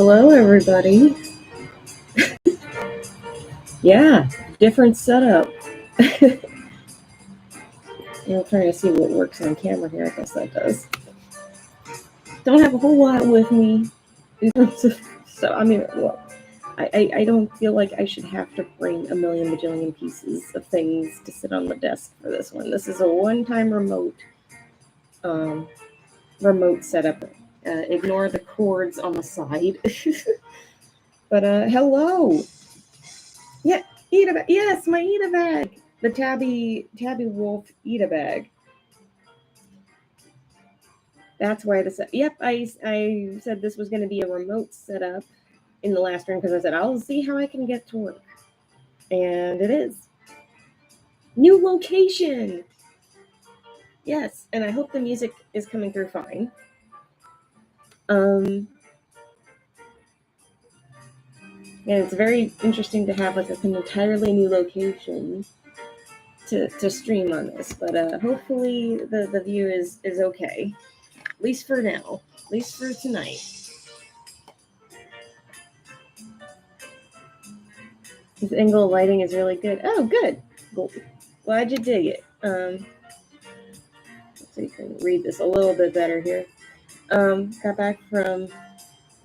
Hello, everybody. Yeah, different setup. I'm trying to see what works on camera here. I guess that does. Don't have a whole lot with me in terms of so. I mean, well, I don't feel like I should have to bring a million bajillion pieces of things to sit on the desk for this one. This is a one-time remote setup. Ignore the cords on the side. But hello. Yeah, eat a bag. Yes, my eat a bag. The Tabby Wolf eat a bag. That's why this. Yep, I said this was going to be a remote setup in the last room because I said I'll see how I can get to work, and it is new location. Yes, and I hope the music is coming through fine. And it's very interesting to have like an entirely new location to stream on this, but hopefully the view is okay, at least for now, at least for tonight. This angle of lighting is really good. Oh, good. Glad you dig it. So you can read this a little bit better here. Got back from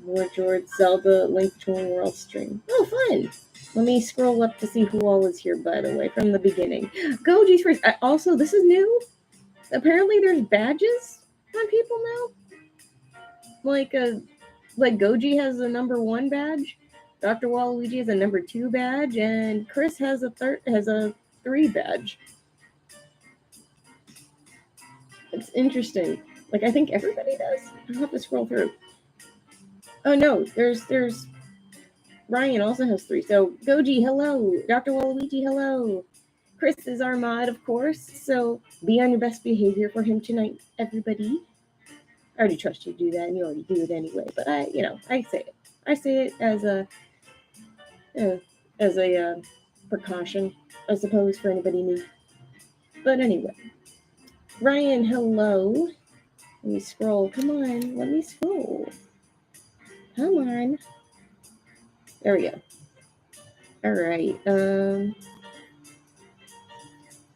Lord George Zelda Link Between Worlds stream. Oh, fun. Let me scroll up to see who all is here, by the way, from the beginning. Goji's first. Also, this is new. Apparently, there's badges on people now. Like Goji has a number 1 badge. Dr. Waluigi has a number 2 badge, and Chris has a 3 badge. It's interesting. Like, I think everybody does. I'll have to scroll through. Oh no, there's Ryan also has 3. So Goji, hello. Dr. Waluigi, hello. Chris is our mod, of course. So be on your best behavior for him tonight, everybody. I already trust you to do that, and you already do it anyway. But I say it. I say it as a precaution, I suppose, for anybody new. But anyway, Ryan, hello. Let me scroll. Come on, let me scroll. Come on. There we go. All right.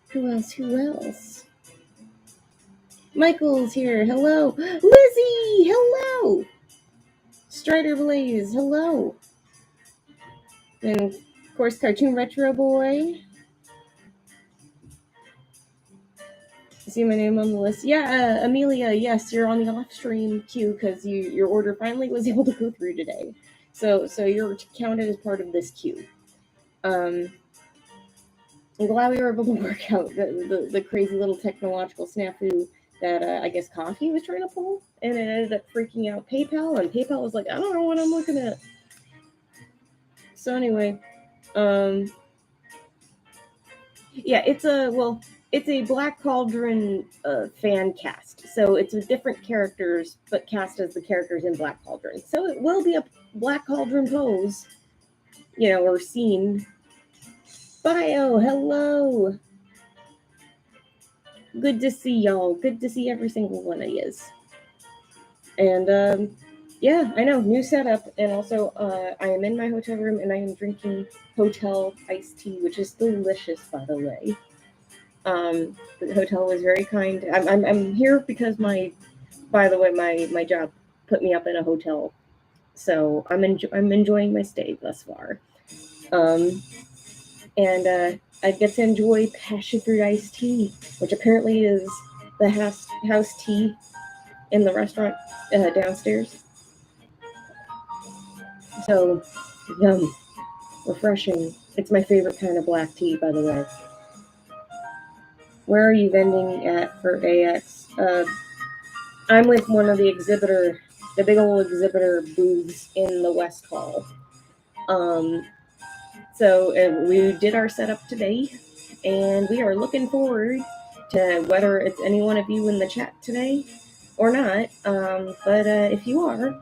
Who else? Michael's here. Hello. Lizzie, hello. Strider Blaze, hello. And of course, Cartoon Retro Boy. See my name on the list? Yeah, Amelia, yes, you're on the off-stream queue because your order finally was able to go through today. So you're counted as part of this queue. I'm glad we were able to work out the crazy little technological snafu that I guess Coffee was trying to pull, and it ended up freaking out PayPal, and PayPal was like, I don't know what I'm looking at. So anyway, yeah, it's a Black Cauldron fan cast. So it's with different characters, but cast as the characters in Black Cauldron. So it will be a Black Cauldron pose, or scene. Bio, hello. Good to see y'all. Good to see every single one of yous. And yeah, I know, new setup. And also, I am in my hotel room and I am drinking hotel iced tea, which is delicious, by the way. The hotel was very kind. I'm here because my job put me up in a hotel, so I'm enjoying my stay thus far. And I get to enjoy passion fruit iced tea, which apparently is the house tea in the restaurant downstairs. So yum, refreshing. It's my favorite kind of black tea, by the way. Where are you vending at for AX? I'm with one of the big old exhibitor booths in the West Hall. So we did our setup today, and we are looking forward to whether it's any one of you in the chat today or not. But if you are,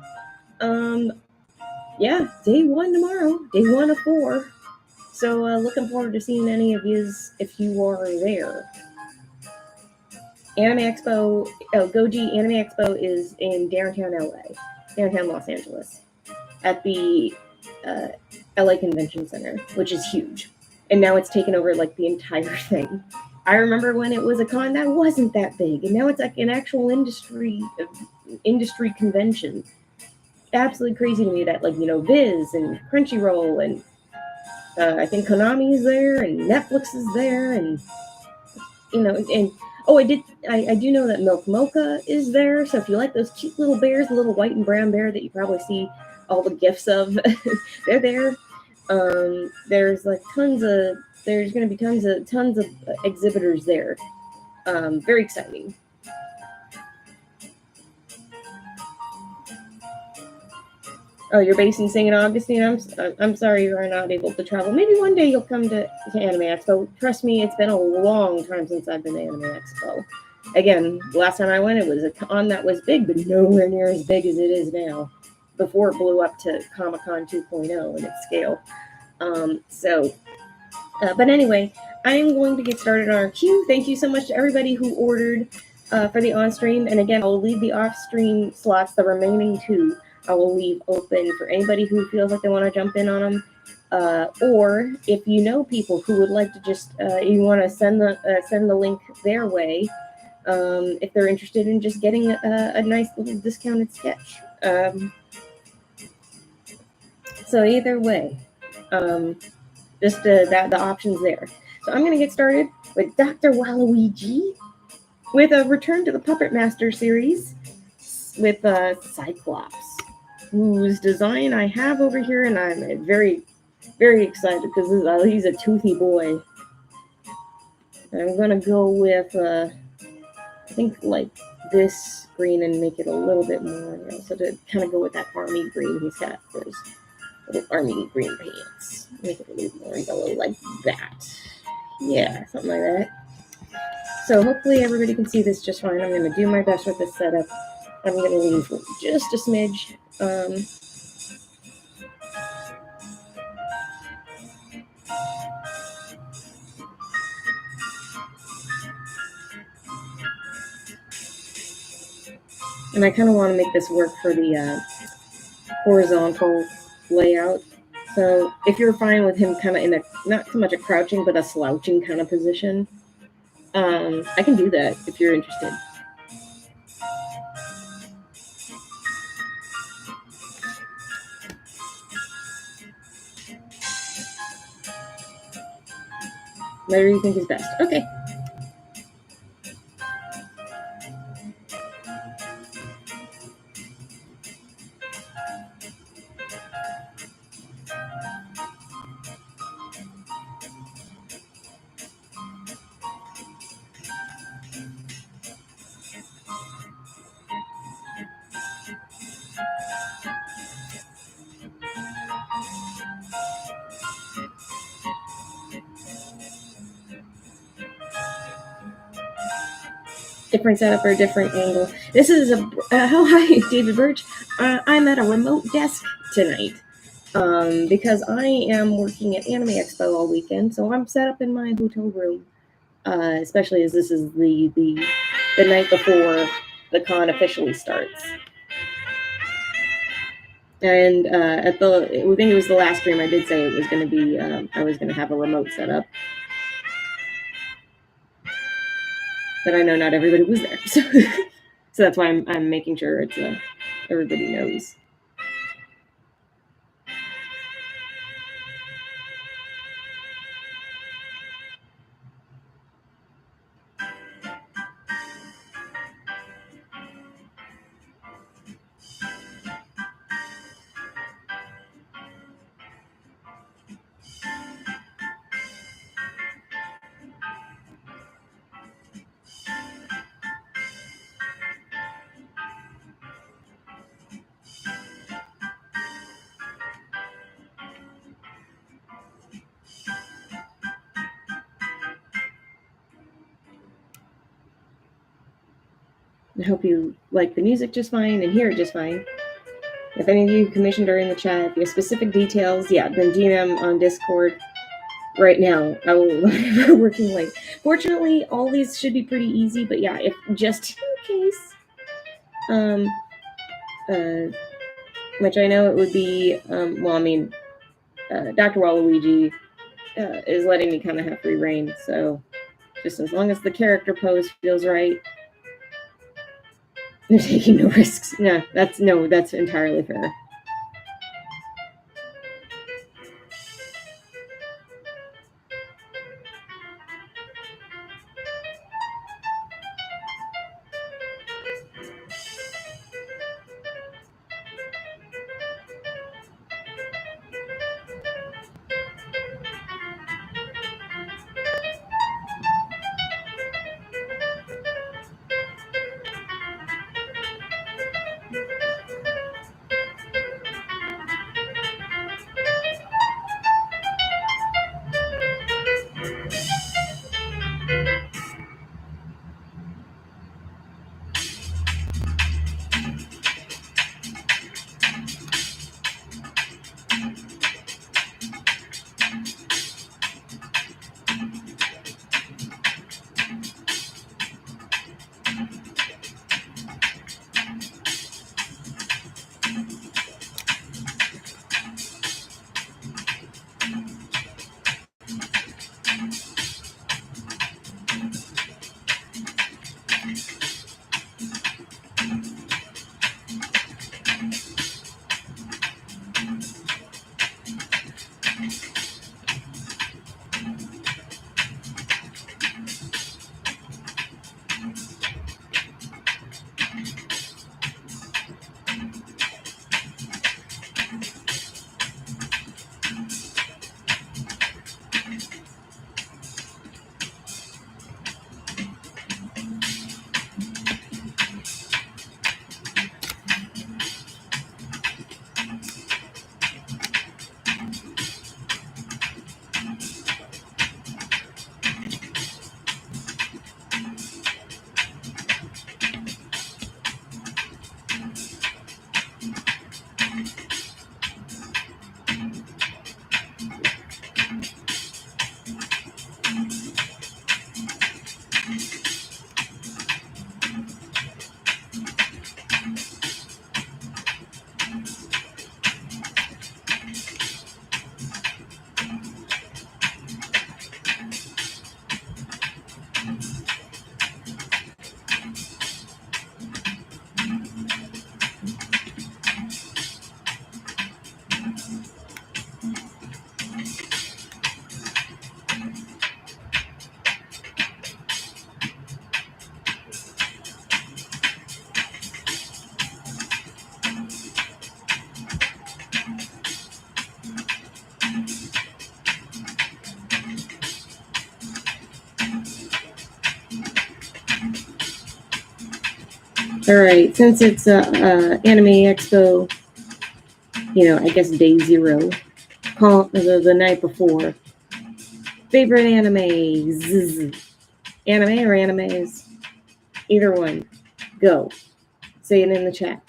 yeah, day 1 tomorrow, day 1 of 4. So looking forward to seeing any of you if you are there. Anime Expo, Goji Anime Expo is in downtown LA, downtown Los Angeles. at the LA Convention Center, which is huge. And now it's taken over like the entire thing. I remember when it was a con that wasn't that big, and now it's like an actual industry convention. Absolutely crazy to me that like Viz and Crunchyroll and I think Konami is there and Netflix is there and and oh I do know that Milk Mocha is there. So if you like those cute little bears, the little white and brown bear that you probably see all the gifs of, they're there. There's like there's going to be tons of exhibitors there. Very exciting. Oh, you're based in St. Augustine. I'm sorry you are not able to travel. Maybe one day you'll come to Anime Expo. Trust me, it's been a long time since I've been to Anime Expo. Again, last time I went, it was a con that was big, but nowhere near as big as it is now. Before it blew up to Comic Con 2.0 in its scale. But anyway, I am going to get started on our queue. Thank you so much to everybody who ordered for the on stream. And again, I'll leave the off stream slots, the remaining two. I will leave open for anybody who feels like they want to jump in on them. Or if you know people who would like to just, you want to send the link their way, if they're interested in just getting a nice little discounted sketch. So either way, just the options there. So I'm going to get started with Dr. Waluigi with a Return to the Puppet Master series with Cyclops, whose design I have over here, and I'm very, very excited because he's a toothy boy. And I'm gonna go with I think like this green and make it a little bit more, so to kind of go with that army green he's got for his little army green pants. Make it a little more yellow like that. Yeah, something like that. So hopefully everybody can see this just fine. I'm gonna do my best with this setup. I'm going to leave just a smidge. And I kind of want to make this work for the horizontal layout. So if you're fine with him kind of in a, not so much a crouching, but a slouching kind of position, I can do that if you're interested. Whatever you think is best. Okay. Different setup or a different angle. This is oh hi David Birch. I'm at a remote desk tonight because I am working at Anime Expo all weekend, so I'm set up in my hotel room. Especially as this is the night before the con officially starts. And I think it was the last stream I did say it was going to be I was going to have a remote setup. But I know not everybody was there, so that's why I'm making sure it's everybody knows. I hope you like the music just fine and hear it just fine. If any of you commissioned are in the chat, if you have specific details, yeah, then DM on Discord right now. We're working late. Fortunately, all these should be pretty easy, but yeah, if just in case, which I know it would be. Dr. Waluigi is letting me kind of have free reign, so just as long as the character pose feels right, they're taking no risks. That's entirely fair. All right, since it's Anime Expo, I guess day zero, the night before. Favorite animes? Anime or animes? Either one. Go. Say it in the chat.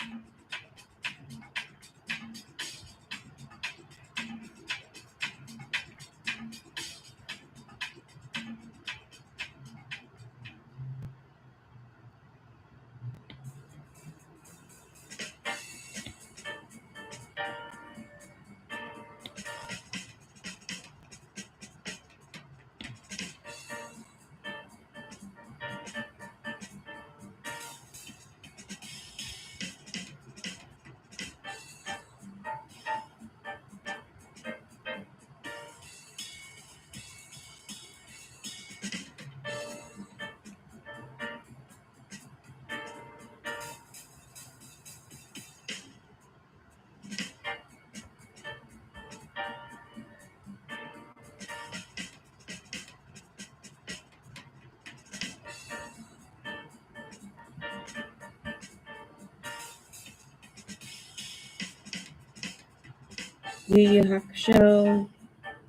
Yu Yu Hakusho,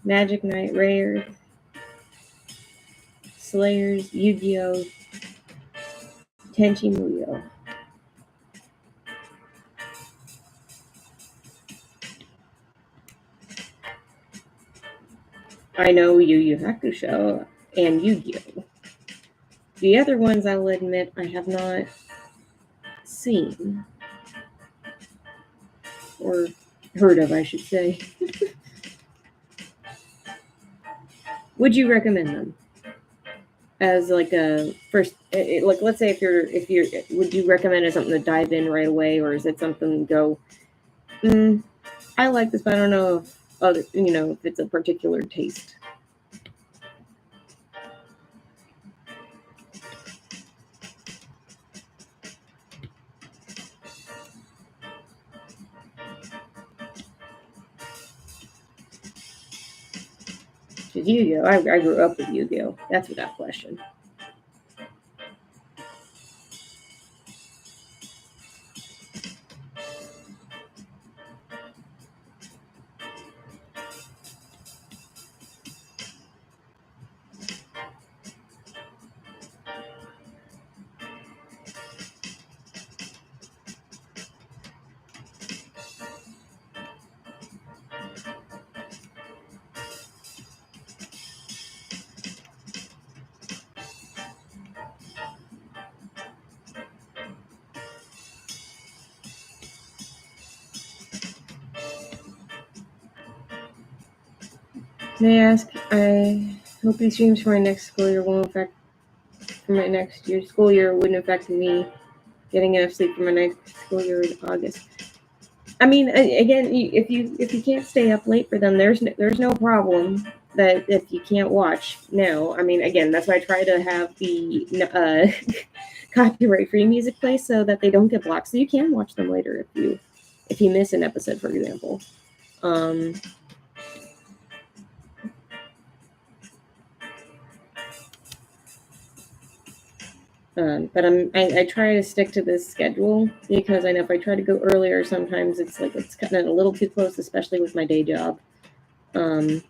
Magic Knight Rare, Slayers, Yu-Gi-Oh, Tenchi Muyo. I know Yu Yu Hakusho and Yu-Gi-Oh. The other ones, I will admit, I have not seen. or heard of, I should say. Would you recommend them as like a first? Like, let's say if you're, would you recommend it something to dive in right away, or is it something to go? Mm, I like this, but I don't know if other, if it's a particular taste. Because Yu-Gi-Oh, I grew up with Yu-Gi-Oh. That's without question. May I ask? I hope these streams for my next school year won't affect for my next year school year wouldn't affect me getting enough sleep for my next school year in August. I mean, again, if you can't stay up late for them, there's no problem that if you can't watch now. I mean, again, that's why I try to have the copyright free music play so that they don't get blocked, so you can watch them later if you miss an episode, for example. Um, but I try to stick to this schedule because I know if I try to go earlier, sometimes it's kind of a little too close, especially with my day job. Um,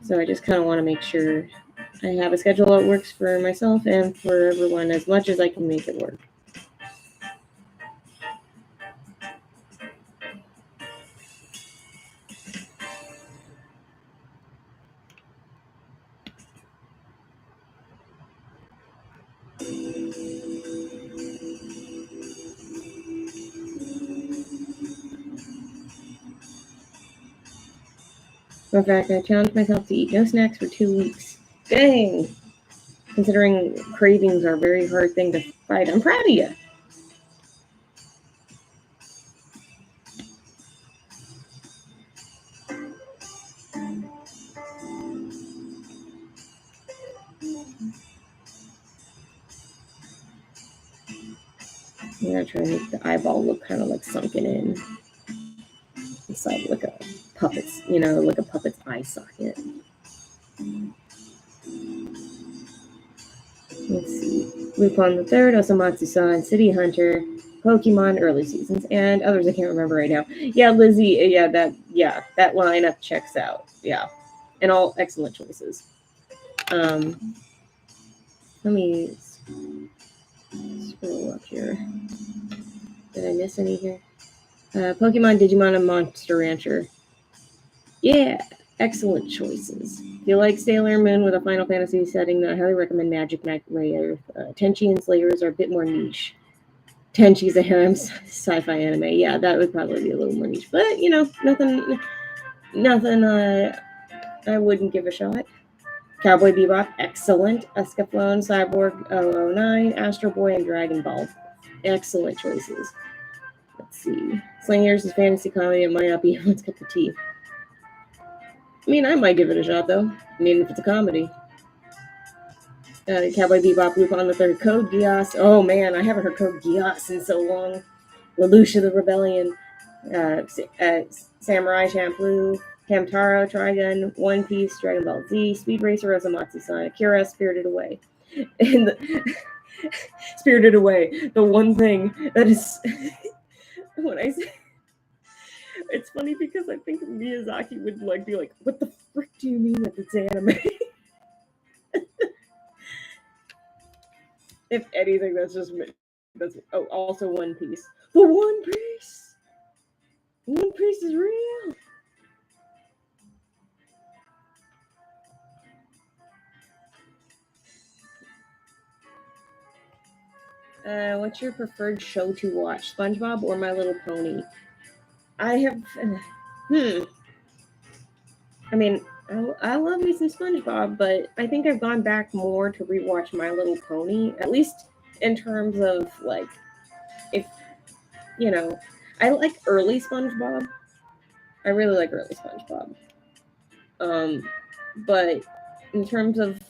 so I just kind of want to make sure I have a schedule that works for myself and for everyone as much as I can make it work. In fact, I challenged myself to eat no snacks for 2 weeks. Dang! Considering cravings are a very hard thing to fight. I'm proud of you. I'm gonna try to make the eyeball look kind of like sunken in. It's like a puppet's, like a puppet's eye socket. Let's see. Lupin the Third, Osamatsu-san, City Hunter, Pokemon early seasons, and others I can't remember right now. Yeah, Lizzie. That lineup checks out. Yeah, and all excellent choices. Let me scroll up here. Did I miss any here? Pokemon, Digimon, and Monster Rancher. Yeah, excellent choices. If you like Sailor Moon with a Final Fantasy setting, then I highly recommend Magic Knight Layer. Tenchi and Slayers are a bit more niche. Tenchi's a harem sci-fi anime. Yeah, that would probably be a little more niche, but nothing. I wouldn't give a shot. Cowboy Bebop, excellent. Escaflowne, Cyborg 009, Astro Boy, and Dragon Ball, excellent choices. Let's see. Slingers is fantasy comedy. It might not be everyone's cup of tea. I mean, I might give it a shot though. I mean, if it's a comedy. Cowboy Bebop, Lupin the Third, Code Geass. Oh man, I haven't heard Code Geass in so long. Lelouch the Rebellion, Samurai Champloo, Hamtaro, Trigun, One Piece, Dragon Ball Z, Speed Racer, Osamatsu-san, Akira, Spirited Away. And Spirited Away, the one thing that is when I say it's funny because I think Miyazaki would be like, "What the frick do you mean that it's anime?" If anything, that's also One Piece. The One Piece. One Piece is real. What's your preferred show to watch, SpongeBob or My Little Pony? I have. Hmm. I mean, I love me some SpongeBob, but I think I've gone back more to rewatch My Little Pony, at least in terms of like, if you know, I like early SpongeBob. I really like early SpongeBob. Um, but in terms of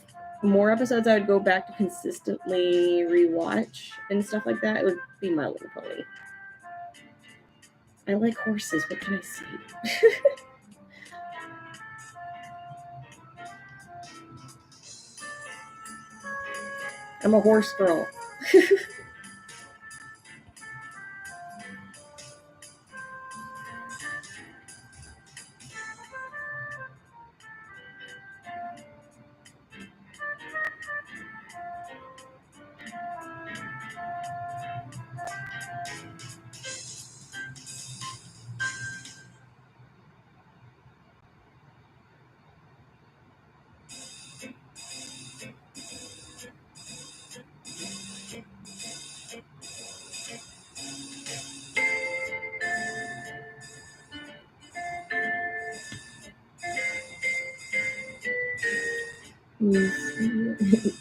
more episodes, I would go back to consistently rewatch and stuff like that. It would be My Little Pony. I like horses. What can I say? I'm a horse girl.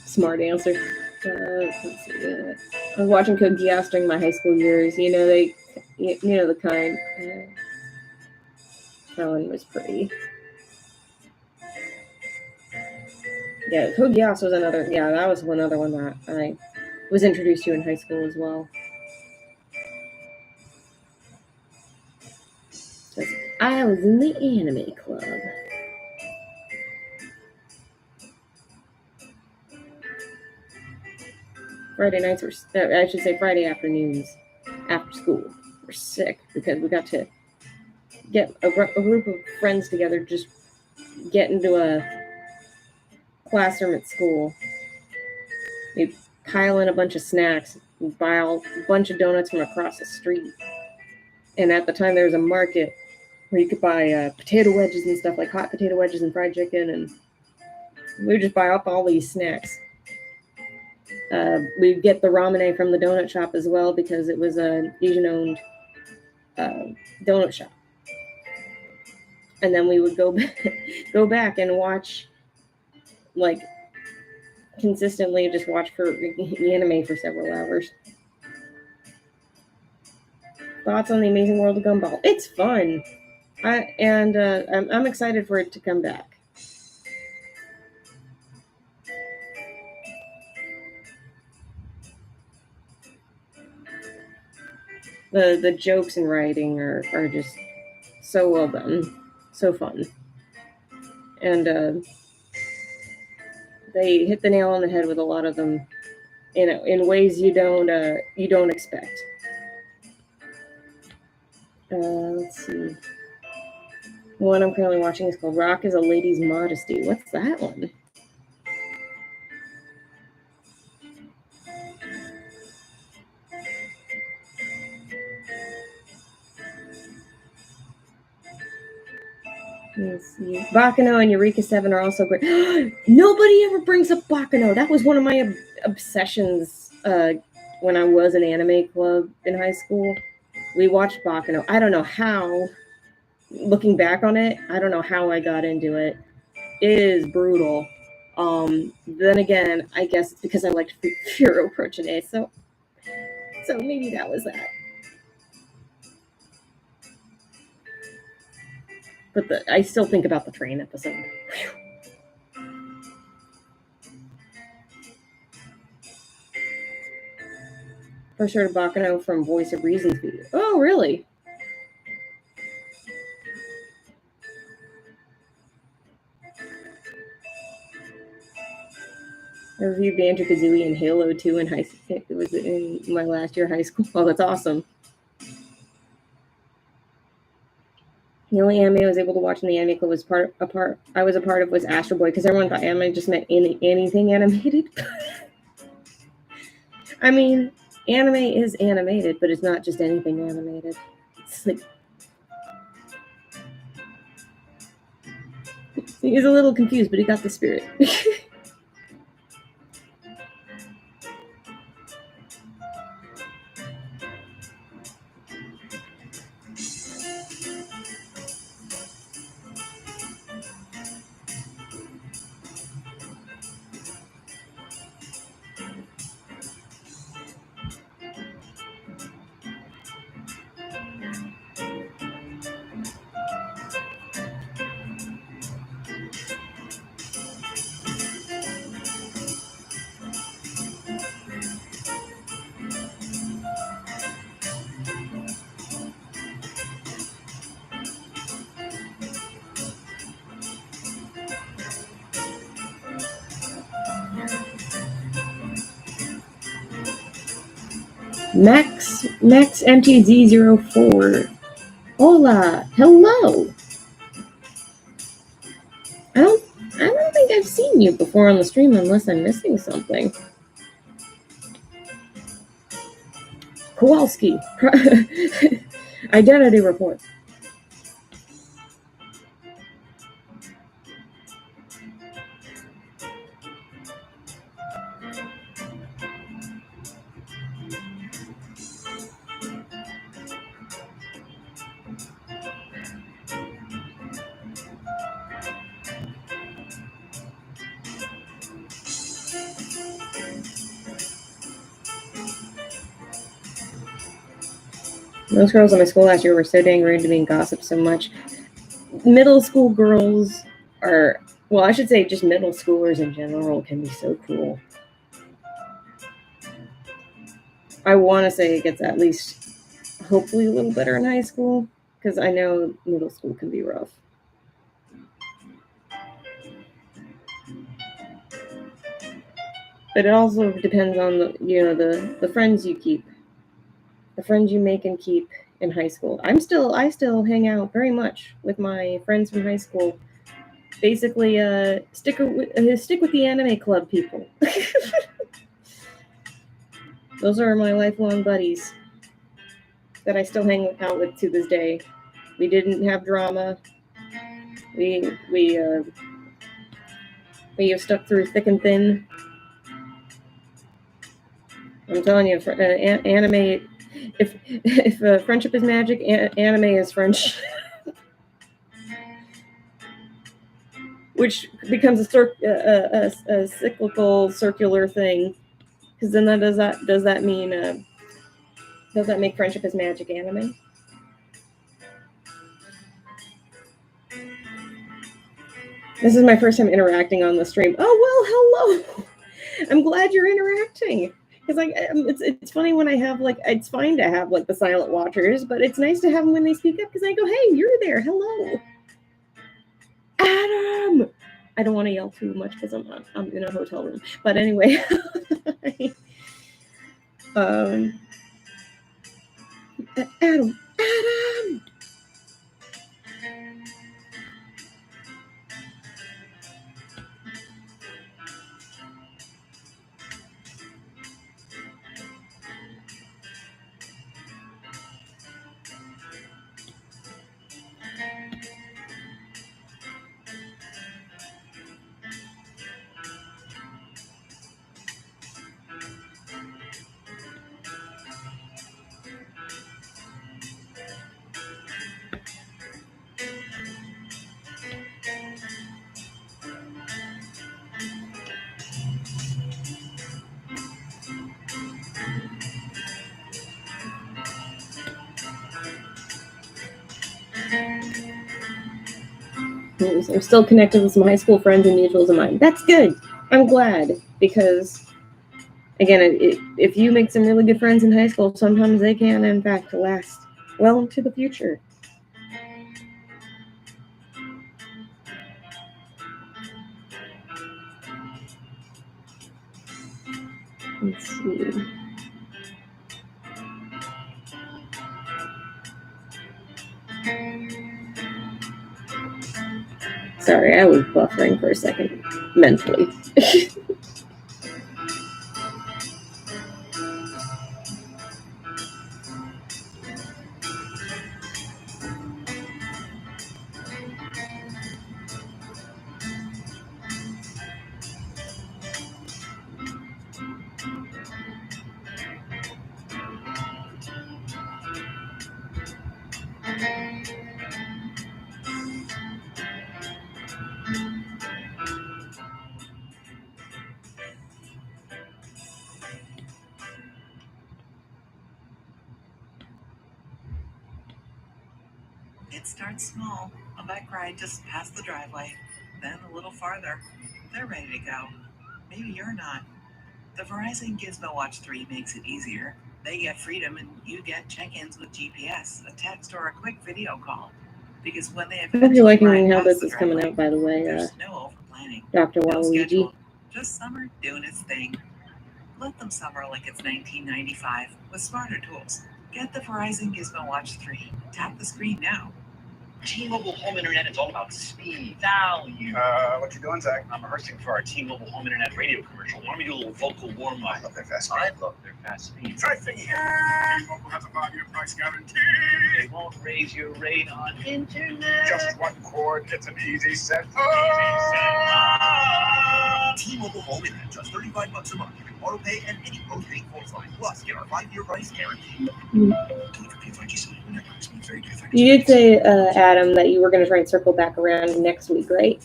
Smart answer. Let's see. I was watching Code Geass during my high school years. You know the kind. That one was pretty. Yeah, Code Geass was another. Yeah, that was another one that I was introduced to in high school as well. 'Cause I was in the anime club. Friday nights were, I should say Friday afternoons after school were sick because we got to get a group of friends together, just get into a classroom at school. We'd pile in a bunch of snacks, buy a bunch of donuts from across the street. And at the time, there was a market where you could buy potato wedges and stuff, like hot potato wedges and fried chicken, and we would just buy up all these snacks. We'd get the ramen from the donut shop as well because it was an Asian-owned donut shop. And then we would go back and watch, like, consistently just watch for anime for several hours. Thoughts on the Amazing World of Gumball? It's fun. I'm excited for it to come back. The jokes and writing are just so well done, so fun, and they hit the nail on the head with a lot of them, in ways you don't expect. Let's see. One I'm currently watching is called Rock is a Lady's Modesty. What's that one? Let's see. Bakano and Eureka 7 are also great. Nobody ever brings up Bakano. That was one of my obsessions when I was an anime club in high school. We watched Bakano. I don't know how, looking back on it, I don't know how I got into it. It is brutal. Then again, I guess it's because I liked Furo Prochine, so maybe that was that. But I still think about the train episode. First heard of Bakano from Voice of Reason's video. Oh, really? I reviewed Banjo Kazooie and Halo 2 in high school. It was in my last year of high school. Oh, that's awesome. The only anime I was able to watch in the anime club was I was a part of was Astro Boy because everyone thought anime just meant anything animated. I mean, anime is animated, but it's not just anything animated. It's like he's a little confused, but he got the spirit. Max MTZ04. Hola, hello. I don't think I've seen you before on the stream unless I'm missing something. Kowalski. Identity report. Those girls in my school last year were so dang rude to me and gossiped so much. Middle school girls are, well, I should say just middle schoolers in general can be so cruel. I want to say it gets at least hopefully a little better in high school, because I know middle school can be rough. But it also depends on the friends you keep, the friends you make and keep in high school. I still hang out very much with my friends from high school. Basically, stick with the anime club people. Those are my lifelong buddies that I still hang out with to this day. We didn't have drama. We have stuck through thick and thin. I'm telling you, anime. If friendship is magic, anime is French, which becomes a cyclical, circular thing. Because then does that mean does that make friendship is magic anime? This is my first time interacting on the stream. Oh well, hello. I'm glad you're interacting. Because it's funny when I have it's fine to have the silent watchers, but it's nice to have them when they speak up because I go, hey, you're there, hello, Adam. I don't want to yell too much because I'm in a hotel room, but anyway, Adam. I'm still connected with some high school friends and mutuals of mine. That's good. I'm glad, because again, if you make some really good friends in high school, sometimes they can, in fact, last well into the future. Let's see. Sorry, I was buffering for a second mentally. It starts small, a bike ride just past the driveway, then a little farther. They're ready to go. Maybe you're not. The Verizon Gizmo Watch 3 makes it easier. They get freedom and you get check-ins with GPS, a text, or a quick video call. Because when they I hope you're liking how this is coming out, by the way, there's no over-planning, Dr. no Waluigi. schedule, just summer doing its thing. Let them summer like it's 1995 with smarter tools. Get the Verizon Gizmo Watch 3. Tap the screen now. T-Mobile Home Internet is all about speed, value. What you doing, Zach? I'm rehearsing for our T-Mobile Home Internet radio commercial. Want me to do a little vocal warm-up? I love their fast speed. I love their fast speed. Try thinking. T-Mobile has a 5-year price guarantee. They won't raise your rate on internet. Just one cord. It's an easy set. T-Mobile Home Internet, just $35 a month. You can auto pay and any postpaid phone line. Plus, get our 5-year price guarantee. You did say, Adam, that you were going to try and circle back around next week, right?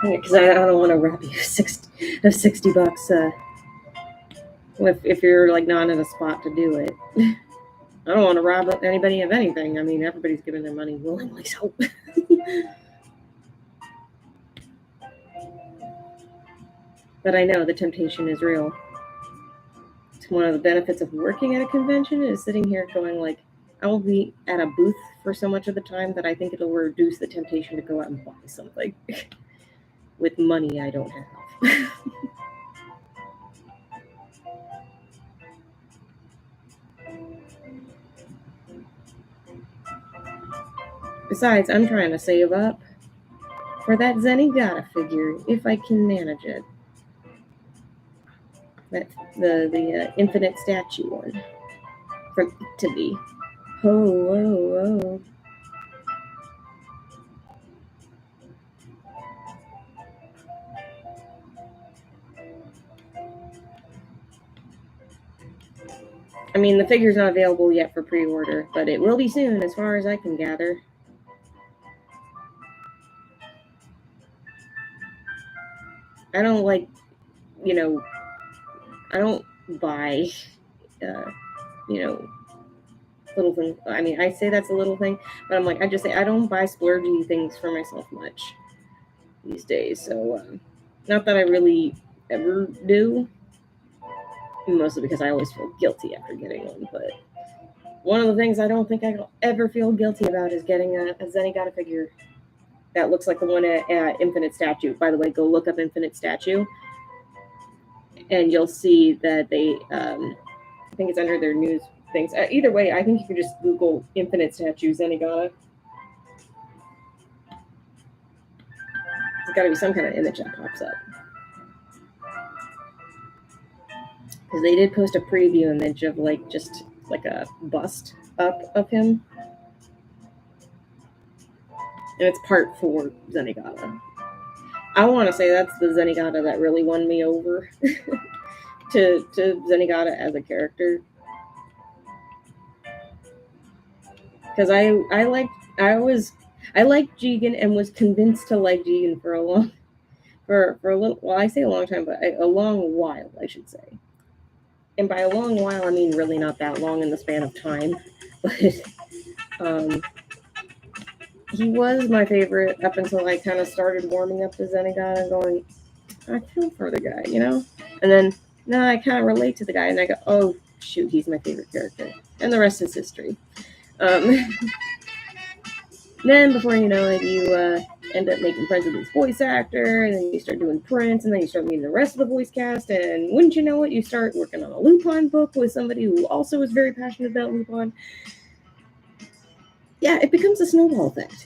Because I don't want to wrap you $60 if you're like not in a spot to do it. I don't want to rob anybody of anything. I mean, everybody's giving their money willingly, so. But I know the temptation is real. It's one of the benefits of working at a convention is sitting here going like, I will be at a booth for so much of the time that I think it'll reduce the temptation to go out and buy something with money I don't have. Besides, I'm trying to save up for that Zenigata figure if I can manage it. That the infinite statue one from Italy. Oh. I mean, the figure's not available yet for pre-order, but it will be soon, as far as I can gather. I don't like, I don't buy, little things. I mean, I say that's a little thing, but I'm like, I just say I don't buy splurgy things for myself much these days. So, not that I really ever do, mostly because I always feel guilty after getting one. But one of the things I don't think I'll ever feel guilty about is getting a Zenigata figure that looks like the one at Infinite Statue. By the way, go look up Infinite Statue, and you'll see that they, I think it's under their news things. Either way, I think you can just Google Infinite Statue Zenigata. There's got to be some kind of image that pops up. Because they did post a preview image of just a bust up of him. And it's part 4 Zenigata. I want to say that's the Zenigata that really won me over to Zenigata as a character. Because I liked Jigen and was convinced to like Jigen for a little, well, I say a long time, but a long while, I should say. And by a long while, I mean really not that long in the span of time. But he was my favorite up until I kind of started warming up to Zenigata and going, I feel for the guy, And then, now I kind of relate to the guy, and I go, oh, shoot, he's my favorite character. And the rest is history. Then, before you know it, you end up making friends with this voice actor, and then you start doing prints, and then you start meeting the rest of the voice cast, and wouldn't you know it, you start working on a Lupin book with somebody who also is very passionate about Lupin. Yeah, it becomes a snowball effect.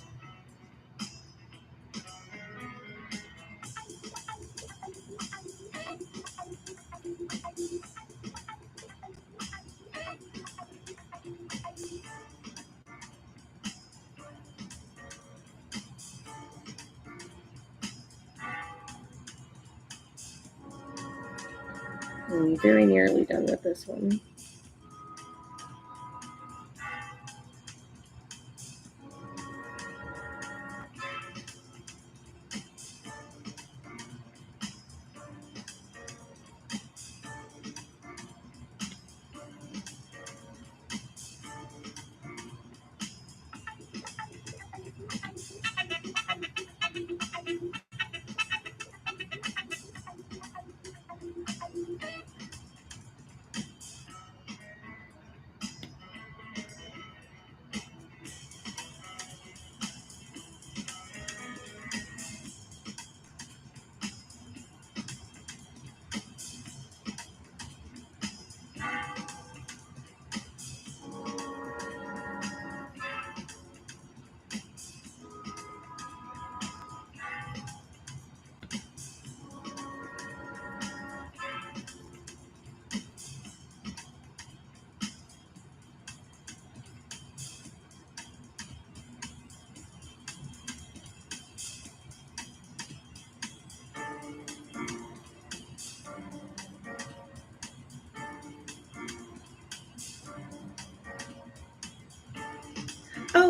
I'm very nearly done with this one.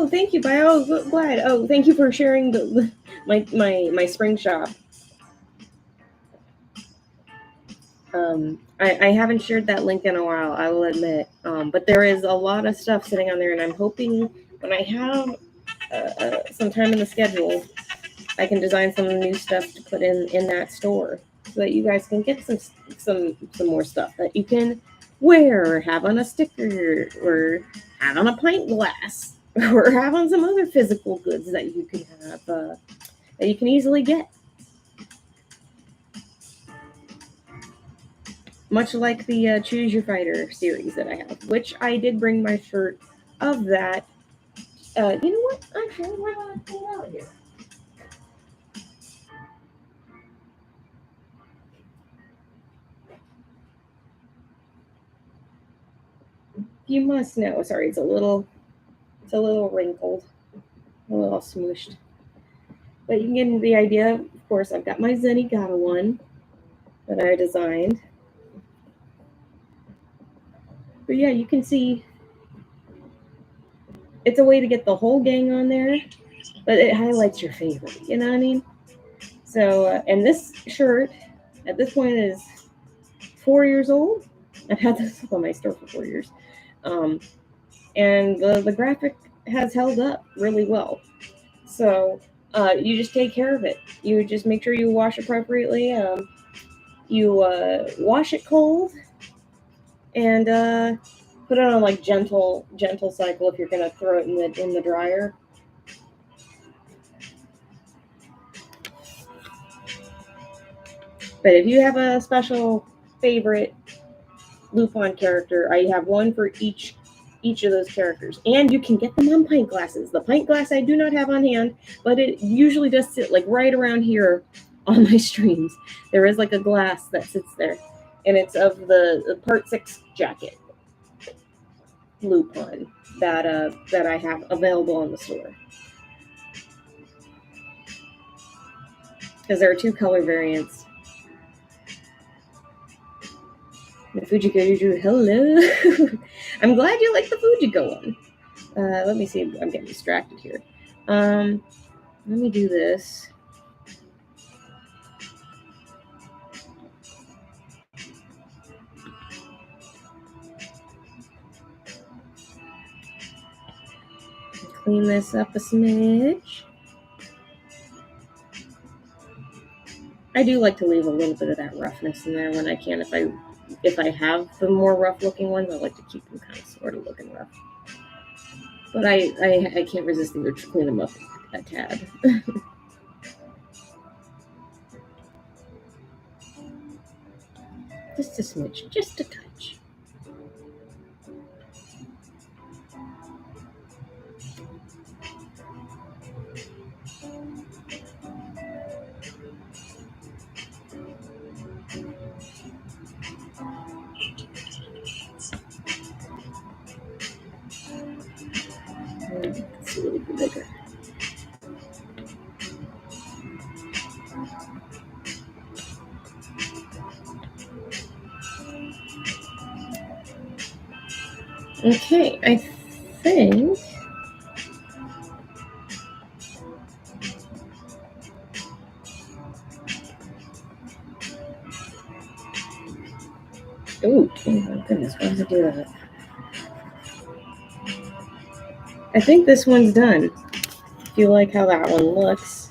Oh, thank you, Bio. Glad. Oh, thank you for sharing my spring shop. I haven't shared that link in a while, I will admit. But there is a lot of stuff sitting on there, and I'm hoping when I have some time in the schedule, I can design some new stuff to put in that store, so that you guys can get some more stuff that you can wear, or have on a sticker, or have on a pint glass, or have on some other physical goods that you can have that you can easily get. Much like the Choose Your Fighter series that I have, which I did bring my shirt of that. You know what? Actually, why don't I pull it out of here? You must know. Sorry, it's a little wrinkled, a little smooshed. But you can get the idea. Of course, I've got my Zenigata one that I designed. But yeah, you can see it's a way to get the whole gang on there, but it highlights your favorite. You know what I mean? So, and this shirt at this point is 4 years old. I've had this up on my store for 4 years. And the graphic has held up really well. So you just take care of it. You just make sure you wash appropriately. You wash it cold, and put it on like gentle cycle if you're gonna throw it in the dryer. But if you have a special favorite Lupin character, I have one for each of those characters, and you can get them on pint glasses. The pint glass I do not have on hand, but it usually does sit like right around here on my streams. There is like a glass that sits there, and it's of the Part 6 jacket Lupin that I have available on the store. Because there are 2 color variants. The Fujiko, hello. I'm glad you like the Fujiko one. Let me see. I'm getting distracted here. Let me do this. Clean this up a smidge. I do like to leave a little bit of that roughness in there when I can. If I have the more rough looking ones, I like to keep them kind of sort of looking rough. But I can't resist the urge to clean them up a tad. Just a smidge, just a touch. It's a little bit bigger. Okay, I think. Oh my goodness, why does it do that? I think this one's done. If you like how that one looks,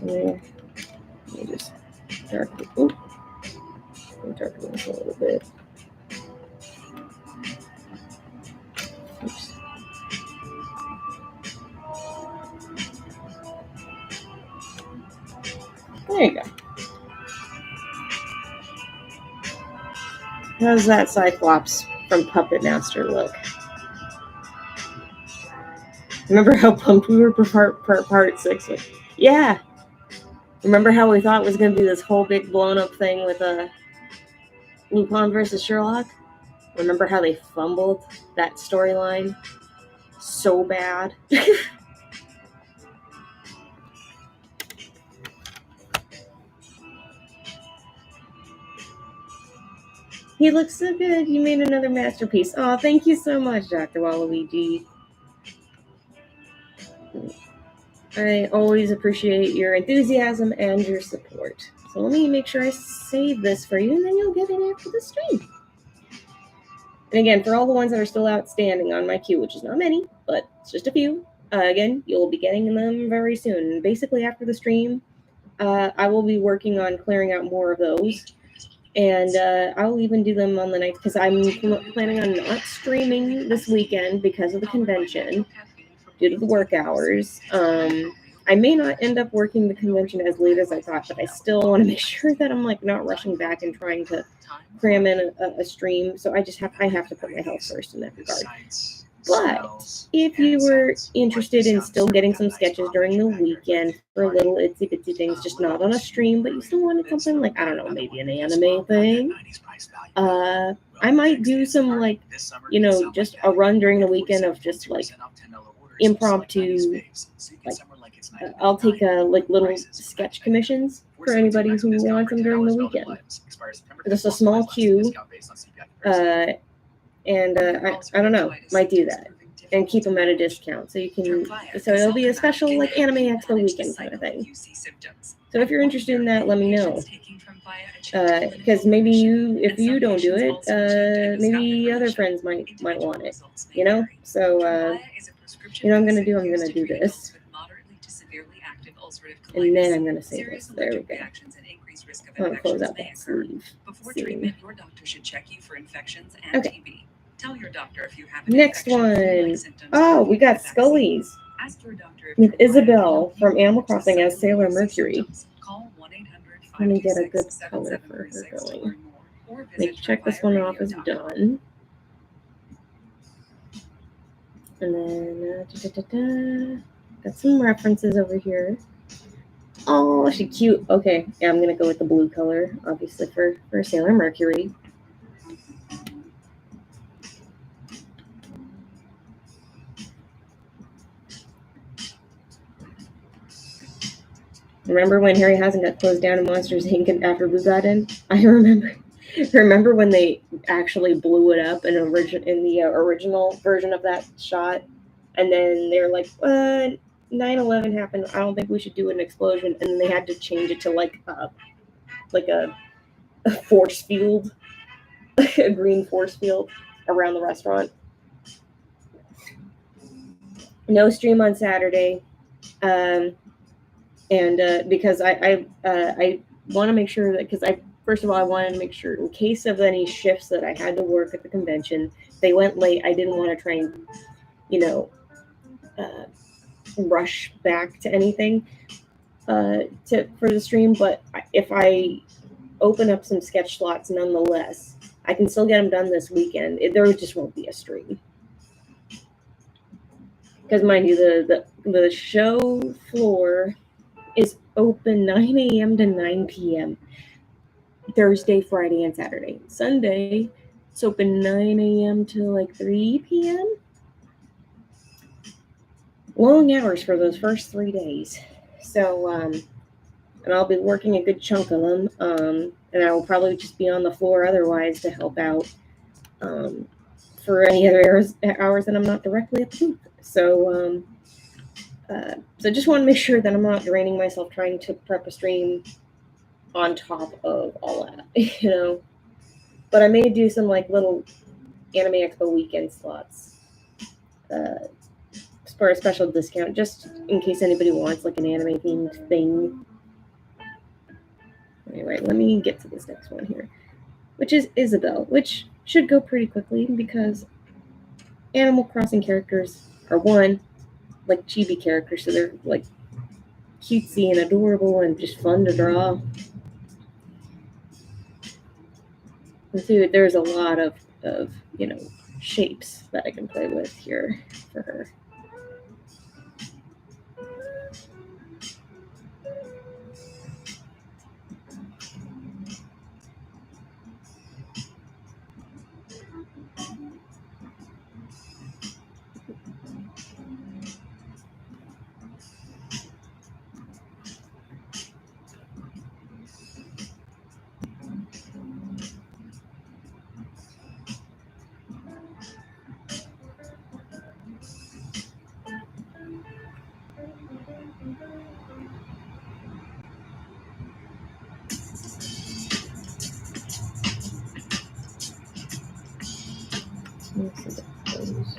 let me just darken. Darken this a little bit. Oops. There you go. How's that Cyclops from Puppet Master look? Remember how pumped we were for part 6? Yeah. Remember how we thought it was going to be this whole big blown up thing with Lupin versus Sherlock? Remember how they fumbled that storyline so bad? He looks so good. You made another masterpiece. Oh, thank you so much, Dr. Waluigi. I always appreciate your enthusiasm and your support. So let me make sure I save this for you, and then you'll get it after the stream. And again, for all the ones that are still outstanding on my queue, which is not many, but it's just a few, again, you'll be getting them very soon. Basically, after the stream, I will be working on clearing out more of those. And I will even do them on the nights because I'm planning on not streaming this weekend because of the convention due to the work hours. I may not end up working the convention as late as I thought, but I still want to make sure that I'm like not rushing back and trying to cram in a stream. So I have to put my health first in that regard. But if you were interested in still getting some sketches during the weekend for little itsy bitsy things, just not on a stream, but you still wanted something like, I don't know, maybe an anime thing, I might do some like, just a run during the weekend of just like impromptu, like I'll take like little sketch commissions for anybody who wants them during the weekend. Just a small queue, and I don't know, might do that and keep them at a discount, so you can. So it'll be a special like Anime Expo weekend kind of thing. So if you're interested in that, let me know. Because maybe if you don't do it, maybe other friends might want it. So I'm gonna do this, and then I'm gonna say this. There we go. I'm gonna close out that sleeve. Before treatment, your doctor should check you for infections and Okay. TB. Tell your doctor if you have Next one. Oh, we got Scully's with Isabel from Animal Crossing as Sailor Mercury. Let me get a good color for her going. Let me check this one off as done. And then got some references over here. Oh, she's cute. Okay, yeah, I'm gonna go with the blue color, obviously for Sailor Mercury. Remember when Harryhausen got closed down in Monsters Inc. after Boo got in? I remember when they actually blew it up in the original version of that shot, and then they were like, 9/11 happened. I don't think we should do an explosion, and then they had to change it to like a force field, a green force field around the restaurant. No stream on Saturday, and because I want to make sure that first of all, I wanted to make sure in case of any shifts that I had to work at the convention, they went late. I didn't want to try and rush back to anything for the stream. But if I open up some sketch slots, nonetheless, I can still get them done this weekend. There just won't be a stream. Because mind you, the show floor is open 9 a.m. to 9 p.m. Thursday, Friday, and Saturday. Sunday, it's open 9 a.m. to like 3 p.m. Long hours for those first 3 days. So, and I'll be working a good chunk of them. And I will probably just be on the floor otherwise to help out for any other hours that I'm not directly at the booth. So, so just want to make sure that I'm not draining myself trying to prep a stream on top of all that, But I may do some like little Anime Expo weekend slots for a special discount, just in case anybody wants like an anime themed thing. Anyway, let me get to this next one here, which is Isabel, which should go pretty quickly because Animal Crossing characters are like chibi characters, so they're like cutesy and adorable and just fun to draw. And two, there's a lot of shapes that I can play with here for her. Let's see those.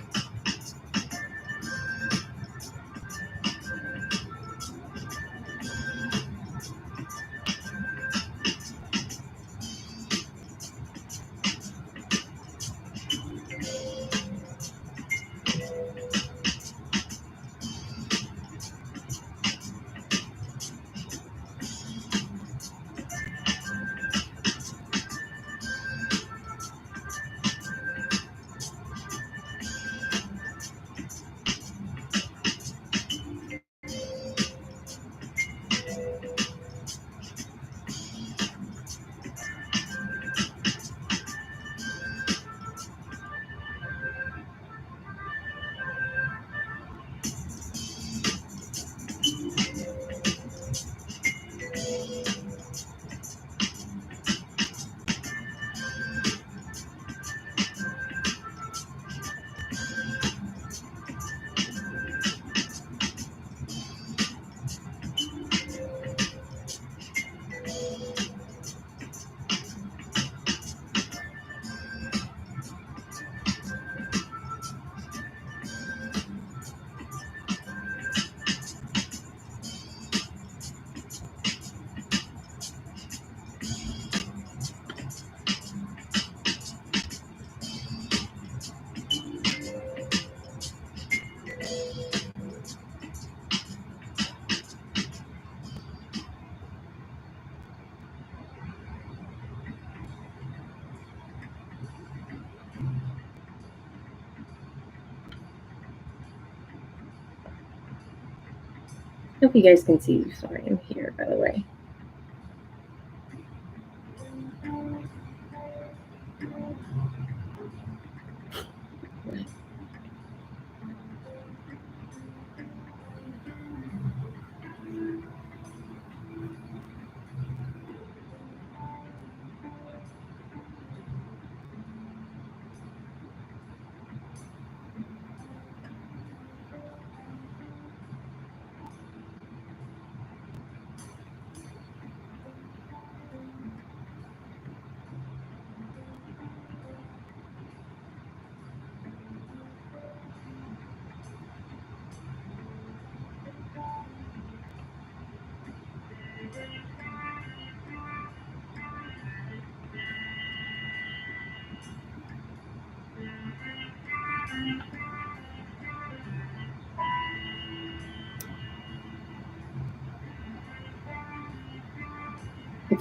Hope you guys can see. Sorry, I'm here, by the way.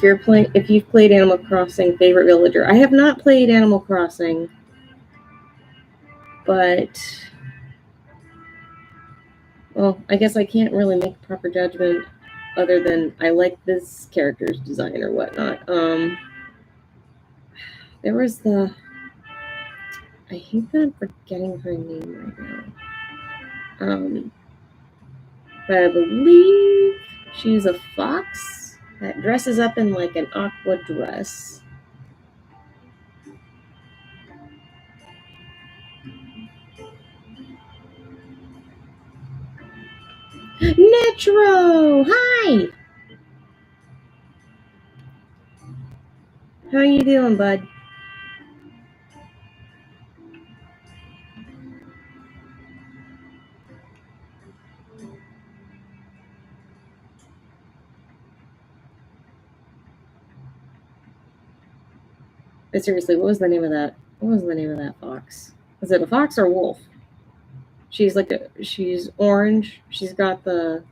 If you've played Animal Crossing, favorite villager. I have not played Animal Crossing, but well, I guess I can't really make a proper judgment other than I like this character's design or whatnot. There was I hate that I'm forgetting her name right now. But I believe she's a fox that dresses up in like an aqua dress. Netro! Hi! How you doing, bud? But seriously, what was the name of that? What was the name of that fox? Was it a fox or a wolf? She's orange. She's got the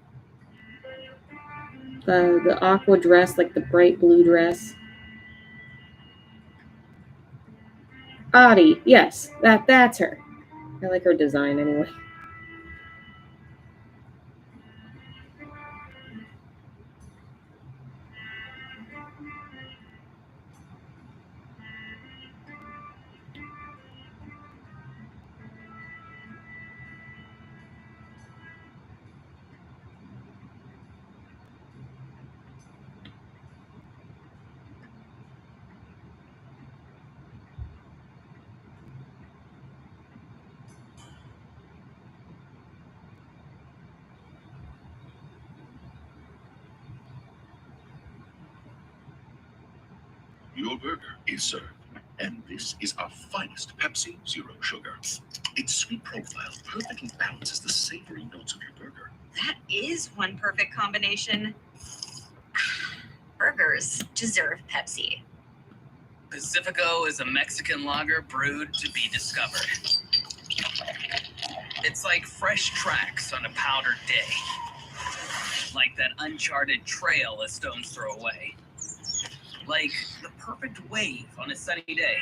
aqua dress, like the bright blue dress. Audie, yes, that's her. I like her design anyway. Your burger is served. And this is our finest Pepsi Zero Sugar. Its sweet profile perfectly balances the savory notes of your burger. That is one perfect combination. Burgers deserve Pepsi. Pacifico is a Mexican lager brewed to be discovered. It's like fresh tracks on a powdered day. Like that uncharted trail a stone's throw away. Like the perfect wave on a sunny day.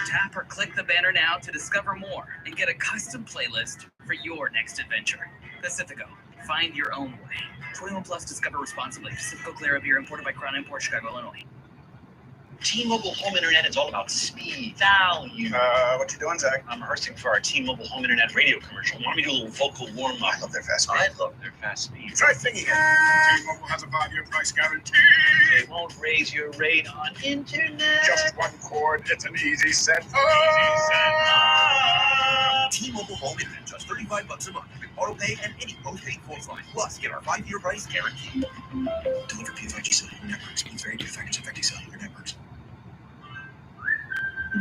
Tap or click the banner now to discover more and get a custom playlist for your next adventure. Pacifico, find your own way. 21 plus, discover responsibly. Pacifico Clara beer imported by Crown Import, Chicago, Illinois. T-Mobile Home Internet is all about speed, value. What you doing, Zach? I'm rehearsing for our T-Mobile Home Internet radio commercial. Want me to do a little vocal warm-up? I love their fast speed. I love their fast speed. Try thingy. T-Mobile has a 5-year price guarantee. They won't raise your rate on internet. Just one cord. It's an easy set. T-Mobile Home Internet, just $35 a month with auto pay and any postpaid phone line. Plus, get our 5-year price guarantee. Deliver P5G cellular networks. Means very good package affecting cellular networks.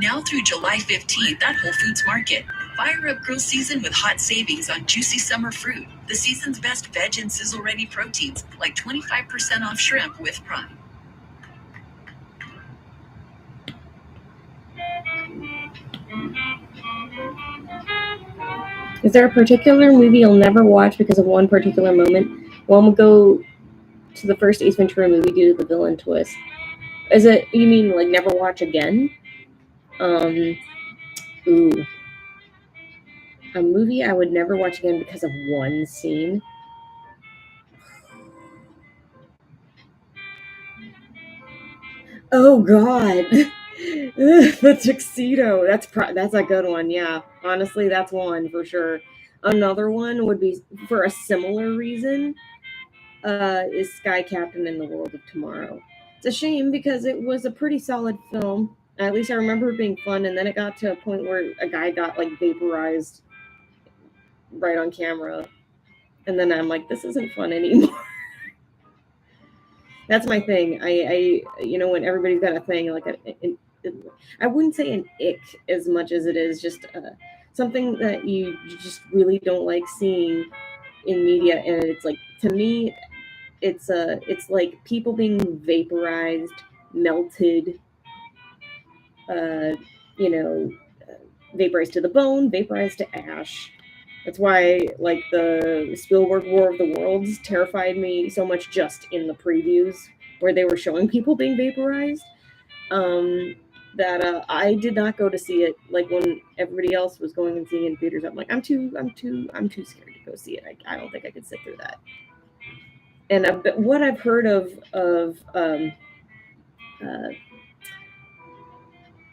Now through July 15th at Whole Foods Market. Fire up grill season with hot savings on juicy summer fruit. The season's best veg and sizzle-ready proteins, like 25% off shrimp with Prime. Is there a particular movie you'll never watch because of one particular moment? One will go to the first Ace Ventura movie due to the villain twist. Is it, you mean like never watch again? Ooh. A movie I would never watch again because of one scene. Oh God. The Tuxedo. That's a good one. Yeah. Honestly, that's one for sure. Another one would be for a similar reason. Is Sky Captain in the World of Tomorrow. It's a shame because it was a pretty solid film. At least I remember it being fun, and then it got to a point where a guy got like vaporized right on camera, and then I'm like, this isn't fun anymore. That's my thing. I when everybody's got a thing like I wouldn't say an ick as much as it is just something that you just really don't like seeing in media, and it's like, to me, it's like people being vaporized, melted, vaporized to the bone, vaporized to ash. That's why, like, the Spielberg War of the Worlds terrified me so much just in the previews where they were showing people being vaporized. That I did not go to see it. Like, when everybody else was going and seeing it in theaters, I'm like, I'm too scared to go see it. I don't think I could sit through that. And what I've heard of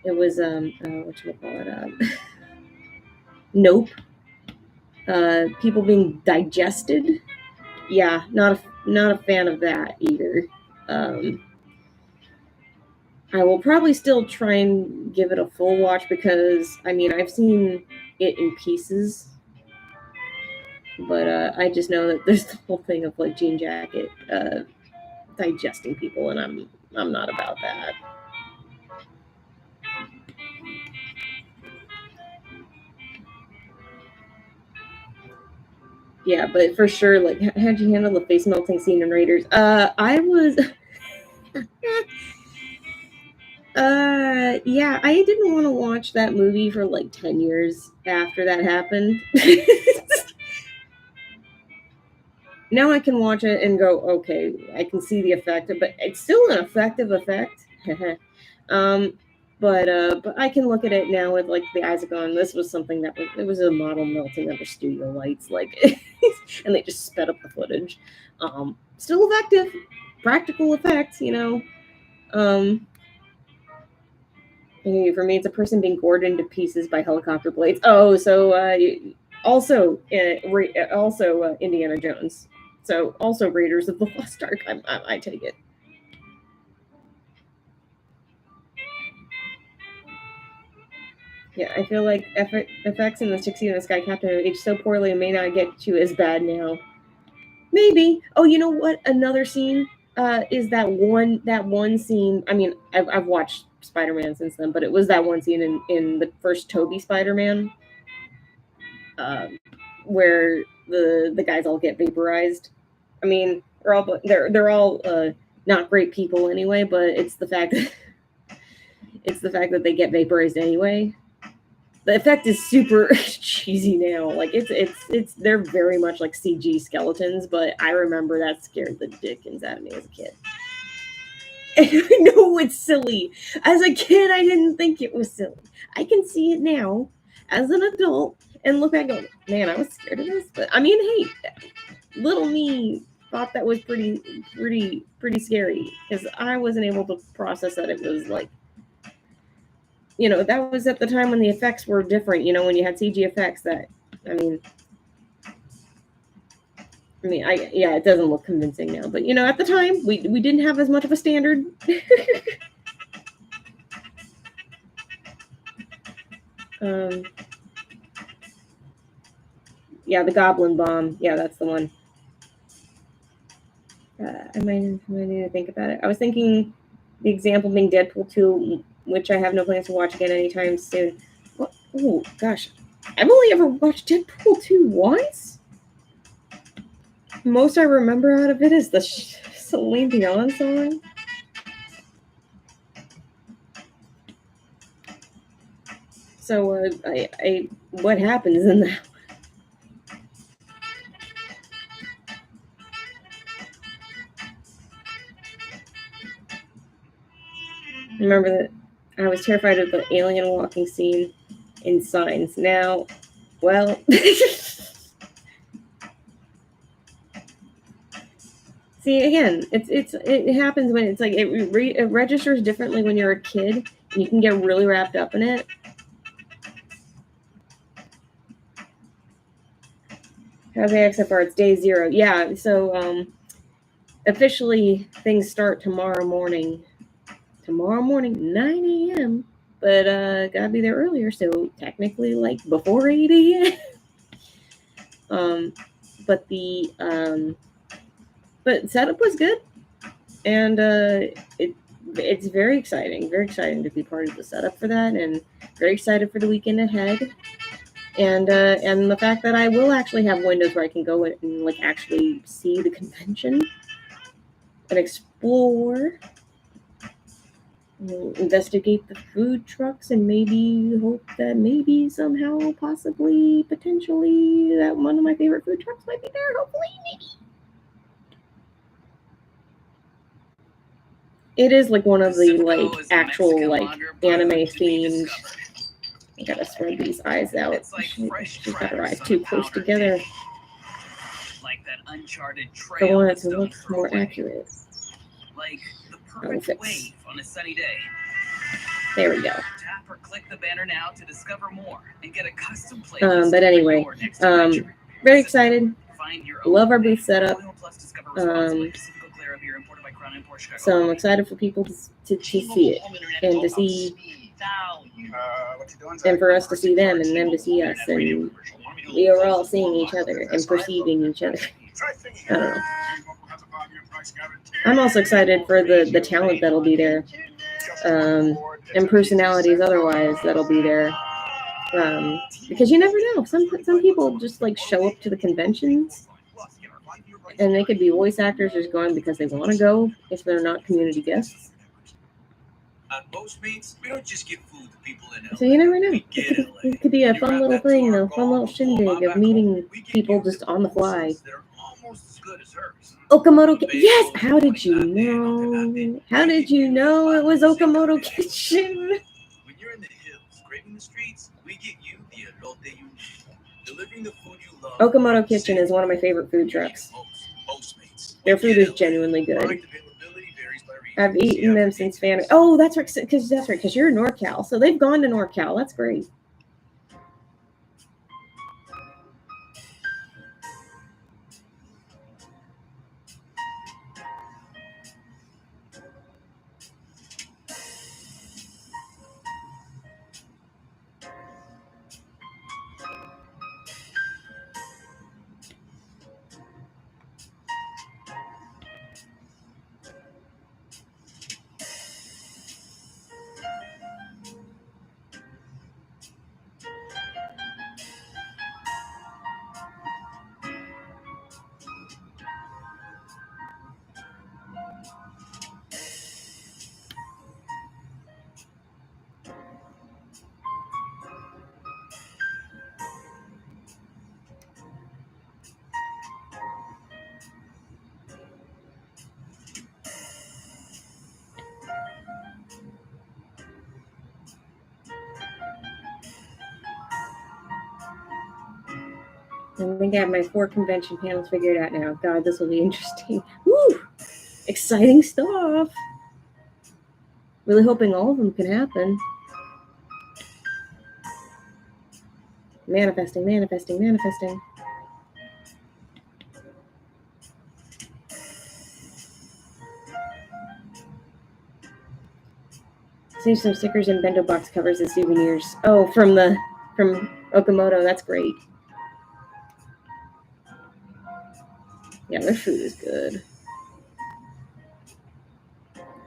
it was whatchamacallit, Nope. People being digested. Yeah, not a fan of that either. I will probably still try and give it a full watch because I've seen it in pieces, but I just know that there's the whole thing of like Jean Jacket digesting people, and I'm not about that. Yeah, but for sure, like, how'd you handle the face melting scene in Raiders? I was, yeah, I didn't want to watch that movie for like 10 years after that happened. Now I can watch it and go, okay, I can see the effect, but it's still an effective effect. But I can look at it now with like the eyes gone. This was something that it was a model melting under studio lights, like, and they just sped up the footage. Still effective, practical effects, For me, it's a person being gored into pieces by helicopter blades. Oh, so also Indiana Jones. So also Raiders of the Lost Ark. I take it. Yeah, I feel like effects in the Tuxedo and Sky Captain have aged so poorly and may not get you as bad now. Maybe. Oh, you know what? Another scene is that one scene. I've watched Spider-Man since then, but it was that one scene in the first Tobey Spider-Man, where the guys all get vaporized. I mean, they're all not great people anyway, but it's the fact that they get vaporized anyway. The effect is super cheesy now. Like it's they're very much like CG skeletons, but I remember that scared the dickens out of me as a kid. And I know it's silly. As a kid, I didn't think it was silly. I can see it now as an adult and look back and go, man, I was scared of this. But I mean, hey, little me thought that was pretty scary because I wasn't able to process that it was like, that was at the time when the effects were different. When you had CG effects that, I mean, it doesn't look convincing now, but at the time we didn't have as much of a standard. Yeah, the Goblin Bomb. Yeah, that's the one. I might need to think about it. I was thinking the example being Deadpool 2, which I have no plans to watch again anytime soon. What? Oh, gosh. I've only ever watched Deadpool 2 once? Most I remember out of it is the Celine Dion song. So, what happens in that? Remember that I was terrified of the alien walking scene in Signs. Now, well, see, again, it happens when it's like it registers differently when you're a kid, and you can get really wrapped up in it. How's the except for it's day 0? Yeah, so officially things start tomorrow morning. Tomorrow morning, 9 a.m. But gotta be there earlier, so technically like before 8 a.m. But but setup was good, and it's very exciting to be part of the setup for that, and very excited for the weekend ahead, and the fact that I will actually have windows where I can go and like actually see the convention and explore, investigate the food trucks, and maybe hope that maybe somehow, possibly, potentially, that one of my favorite food trucks might be there. Hopefully, maybe. It is like one of the like actual like anime themed. I gotta spread these eyes out. She's got her eyes too close together. Like that uncharted I trail want it that to look stones throw more away. accurate. Like the perfect wave on a sunny day. There we go. Tap or click the banner now to discover more and get a custom playlist. But anyway, very excited. Love our booth setup. So I'm excited for people to see it and to see, and for us to see them and them to see us, and we are all seeing each other and perceiving each other. I don't know. I'm also excited for the talent that'll be there, and personalities otherwise that'll be there, because you never know. Some people just like show up to the conventions, and they could be voice actors just going because they want to go if they're not community guests. At Postmates, we don't just give food to people in LA. So you never know. It could be a fun little thing, though. Fun little shindig of meeting people just on the fly. Okamoto yes! How did you know? How did you know it was Okamoto Kitchen? When you're in the hills, scraping the streets, we get you the elote you need. Delivering the food you love. Okamoto Kitchen is one of my favorite food trucks. Their food is genuinely good. I've eaten them since fan. Oh, that's right. Because you're in NorCal, so they've gone to NorCal. That's great. I think I have my 4 convention panels figured out now. God, this will be interesting. Woo! Exciting stuff. Really hoping all of them can happen. Manifesting, manifesting, manifesting. Save some stickers and bento box covers as souvenirs. Oh, from Okamoto. That's great. Yeah, their food is good.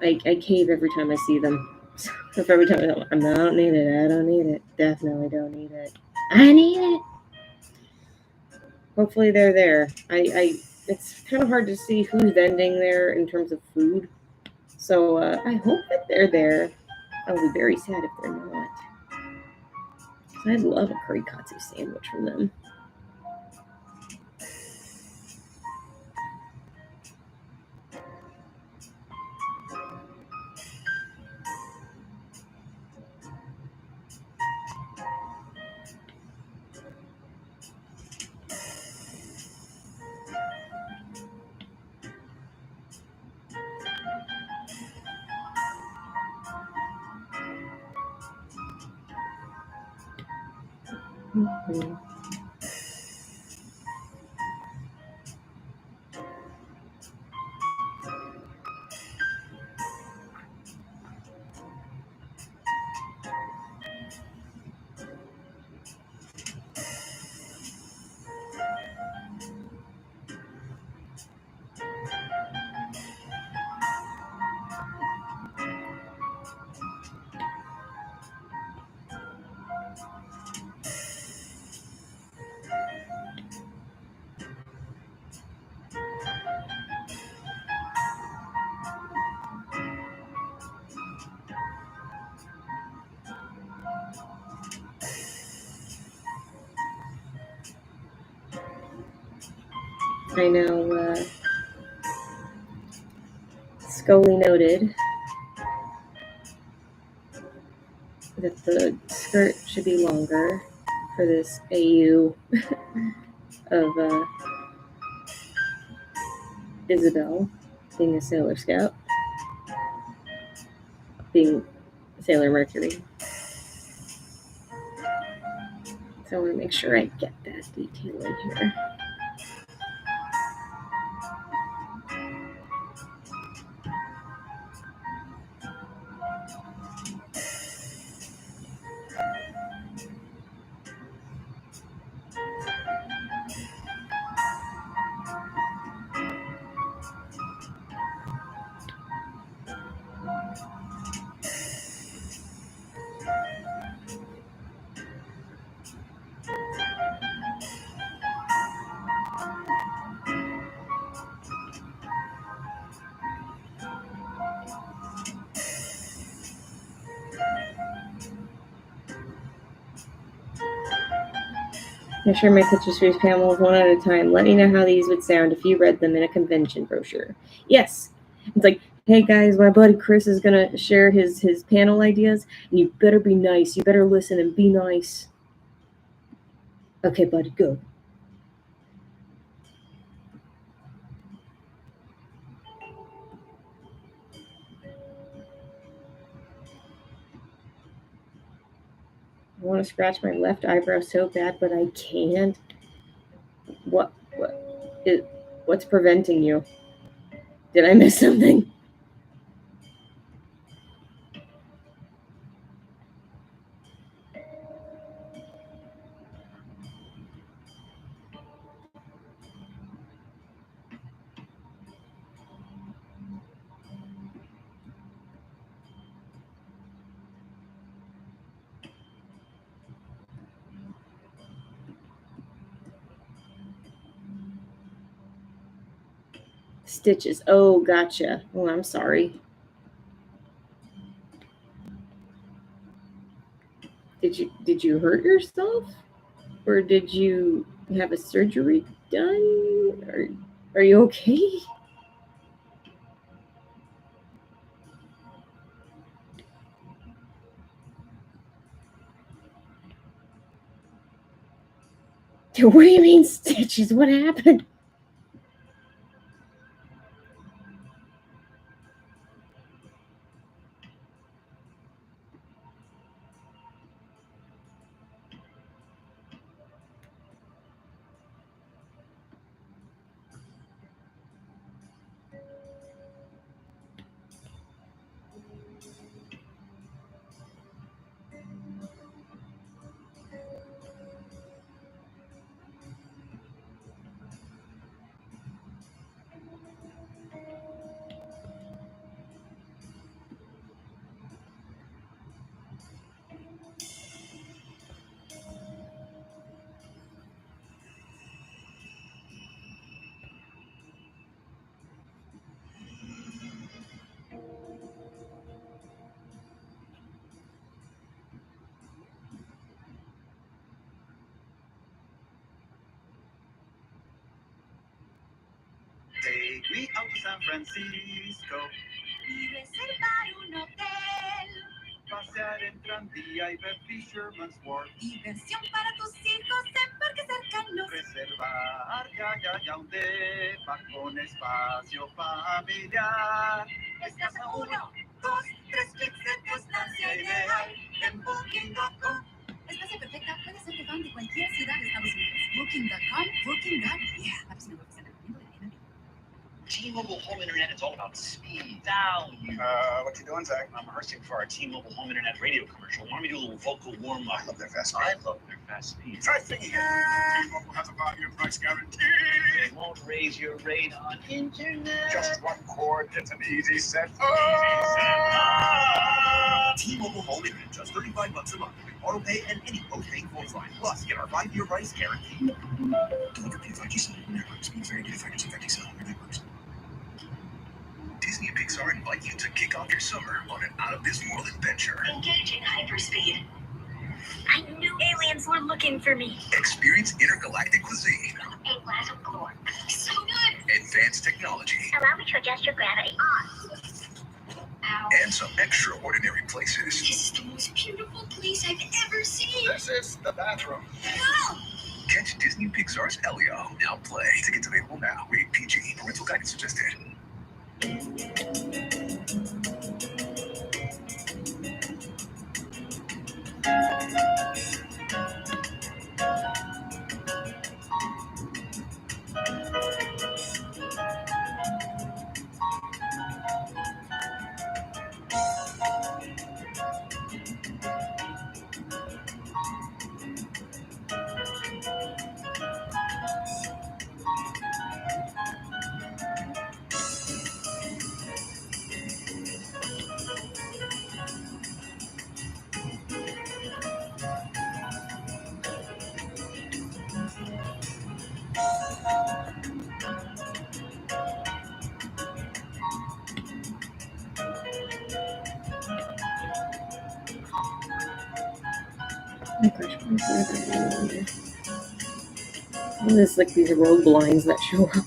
I cave every time I see them. So every time I don't need it. I don't need it. Definitely don't need it. I need it. Hopefully they're there. It's kind of hard to see who's vending there in terms of food. So I hope that they're there. I'll be very sad if they're not. I'd love a curry katsu sandwich from them. Mm-hmm. I know Scully noted that the skirt should be longer for this AU of Isabel being a Sailor Scout, being Sailor Mercury. So I want to make sure I get that detail in here. I share my pictures for these panels one at a time. Let me know how these would sound if you read them in a convention brochure. Yes. It's like, hey guys, my buddy Chris is going to share his panel ideas, and you better be nice. You better listen and be nice. Okay, buddy, go. I want to scratch my left eyebrow so bad, but I can't. What's preventing you? Did I miss something? Stitches. Oh, gotcha. Oh, I'm sorry. Did you hurt yourself? Or did you have a surgery done? Or are you okay? What do you mean stitches? What happened? Take me out to San Francisco. Y reservar un hotel. Pasear en tranvía y ver Fisherman's Wharf. Diversión para tus hijos en parques cercanos. Reservar ya un depa con espacio familiar. Estás a 1, 2, 3 clics de tu estancia ideal en Booking.com. Estancia perfecta puede ser de fan de cualquier ciudad de Estados Unidos. Booking.com, Booking.yeah. Patrocinador oficial del movimiento del Reino Unido. T-Mobile home internet is all about speed, value. What you doing, Zach? I'm rehearsing for our T-Mobile home internet radio commercial. Want me to do a little vocal warm up? I love their fast speed. I love their fast speed. Try thinking it. T-Mobile has a 5-year price guarantee. They won't raise your rate on internet. Just one cord. It's an easy set. T-Mobile home internet, just $35 a month with auto pay and any postpaid phone line. Plus, get our 5-year price guarantee. Delivered via 5G cellular network. Speeds vary due to factors affecting cellular networks. Disney and Pixar invite you to kick off your summer on an out-of-this-world adventure. Engaging hyperspeed. I knew aliens were looking for me. Experience intergalactic cuisine, A glass of core. So good. advanced technology, Allow me to adjust your gravity. On. Ow. and some extraordinary places. This is the most beautiful place I've ever seen. This is the bathroom. Wow. Catch Disney and Pixar's Elio. Now play. Tickets available now. Rated PG. Parental guidance suggested. Oh gosh, there's like these road blinds that show up.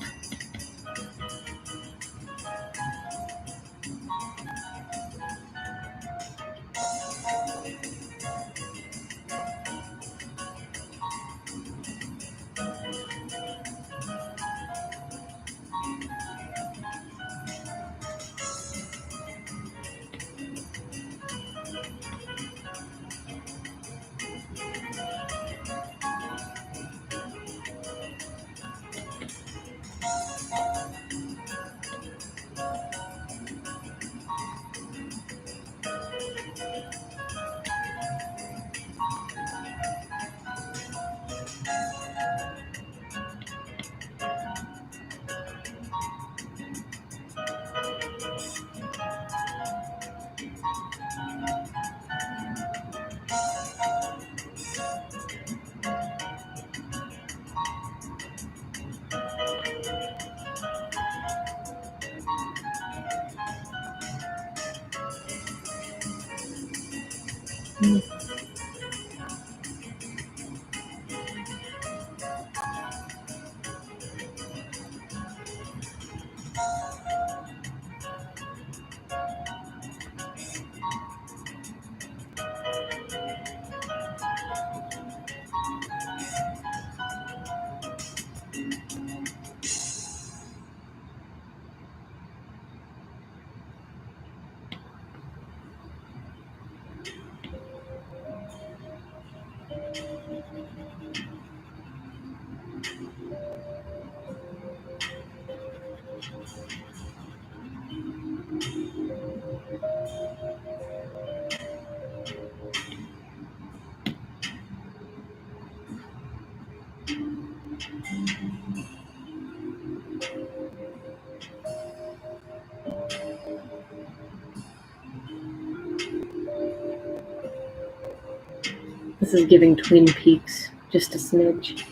This is giving Twin Peaks just a smidge.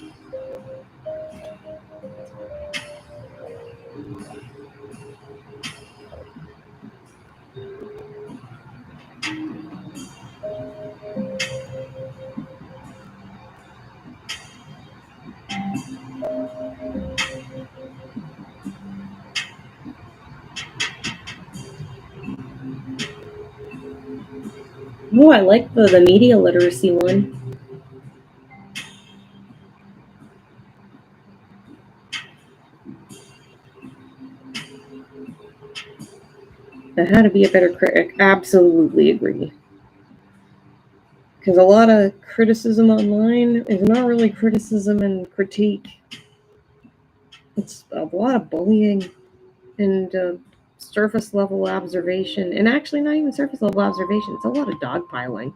Oh, I like the media literacy one. How to be a better critic. Absolutely agree. Because a lot of criticism online is not really criticism and critique. It's a lot of bullying and surface level observation. And actually, not even surface level observation. It's a lot of dogpiling.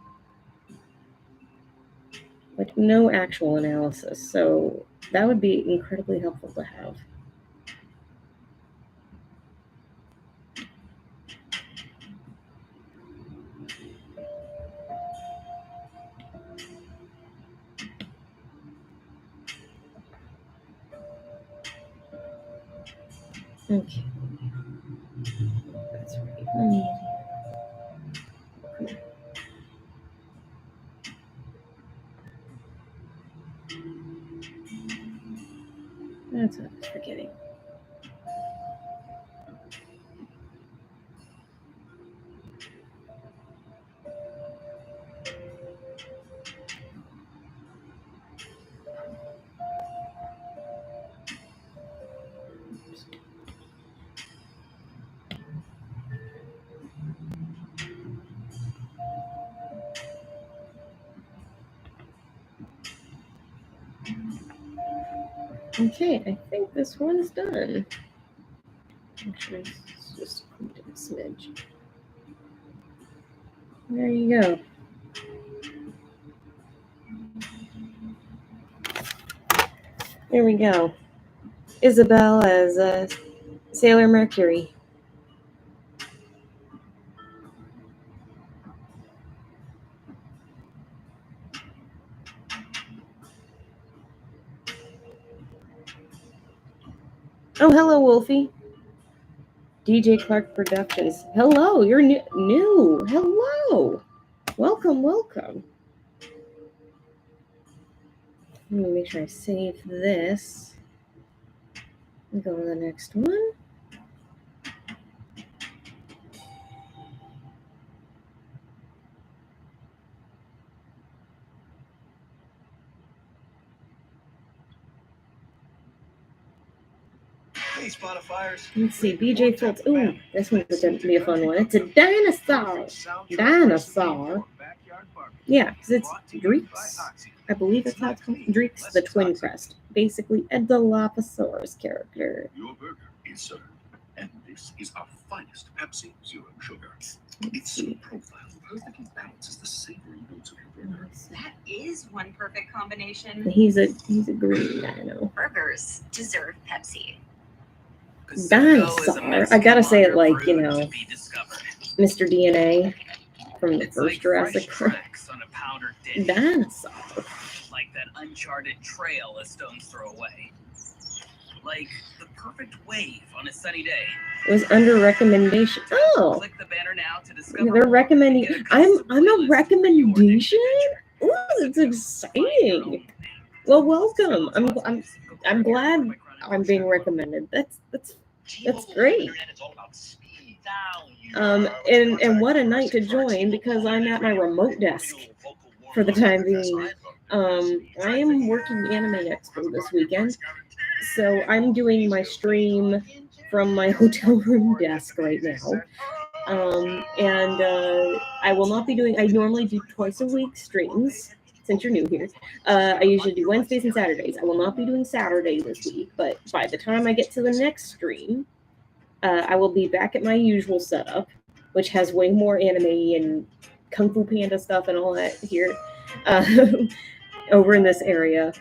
Like, no actual analysis. So that would be incredibly helpful to have. Okay. That's right. That's what I was forgetting. Okay, I think this one's done. Actually, it's just a smidge. There you go. There we go. Isabel as Sailor Mercury. Oh, hello, Wolfie. DJ Clark Productions. Hello, you're new. Hello. Welcome. Let me make sure I save this. Let me go to the next one. Hey, Spotifyers. Let's see, BJ Fultz. Ooh, this one's going to be a fun one. It's a dinosaur. Dinosaur. Yeah, because it's Dreeks. I believe it's how it's called. Dreeks, the twin crest. Basically, a Dilophosaurus character. Your burger is served. And this is our finest Pepsi Zero Sugar. Its sweet profile perfectly balances the savory notes of your burger. That is one perfect combination. He's a green dino. Burgers deserve Pepsi. Dinosaur. I gotta say it like, you know, Mr. DNA from the first Jurassic Park. Dinosaur. Like that uncharted trail a stone's throw away. Like the perfect wave on a sunny day. It was under recommendation. Oh, click the banner now to discover. They're recommending. I'm a recommendation. Ooh, that's exciting. Well, welcome. I'm glad I'm being recommended. That's great. And what a night to join, because I'm at my remote desk for the time being. I am working Anime Expo this weekend, so I'm doing my stream from my hotel room desk right now. And I will not be doing. I normally do twice a week streams. Since you're new here, I usually do Wednesdays and Saturdays. I will not be doing Saturday this week, but by the time I get to the next stream, I will be back at my usual setup, which has way more anime and Kung Fu Panda stuff and all that here, over in this area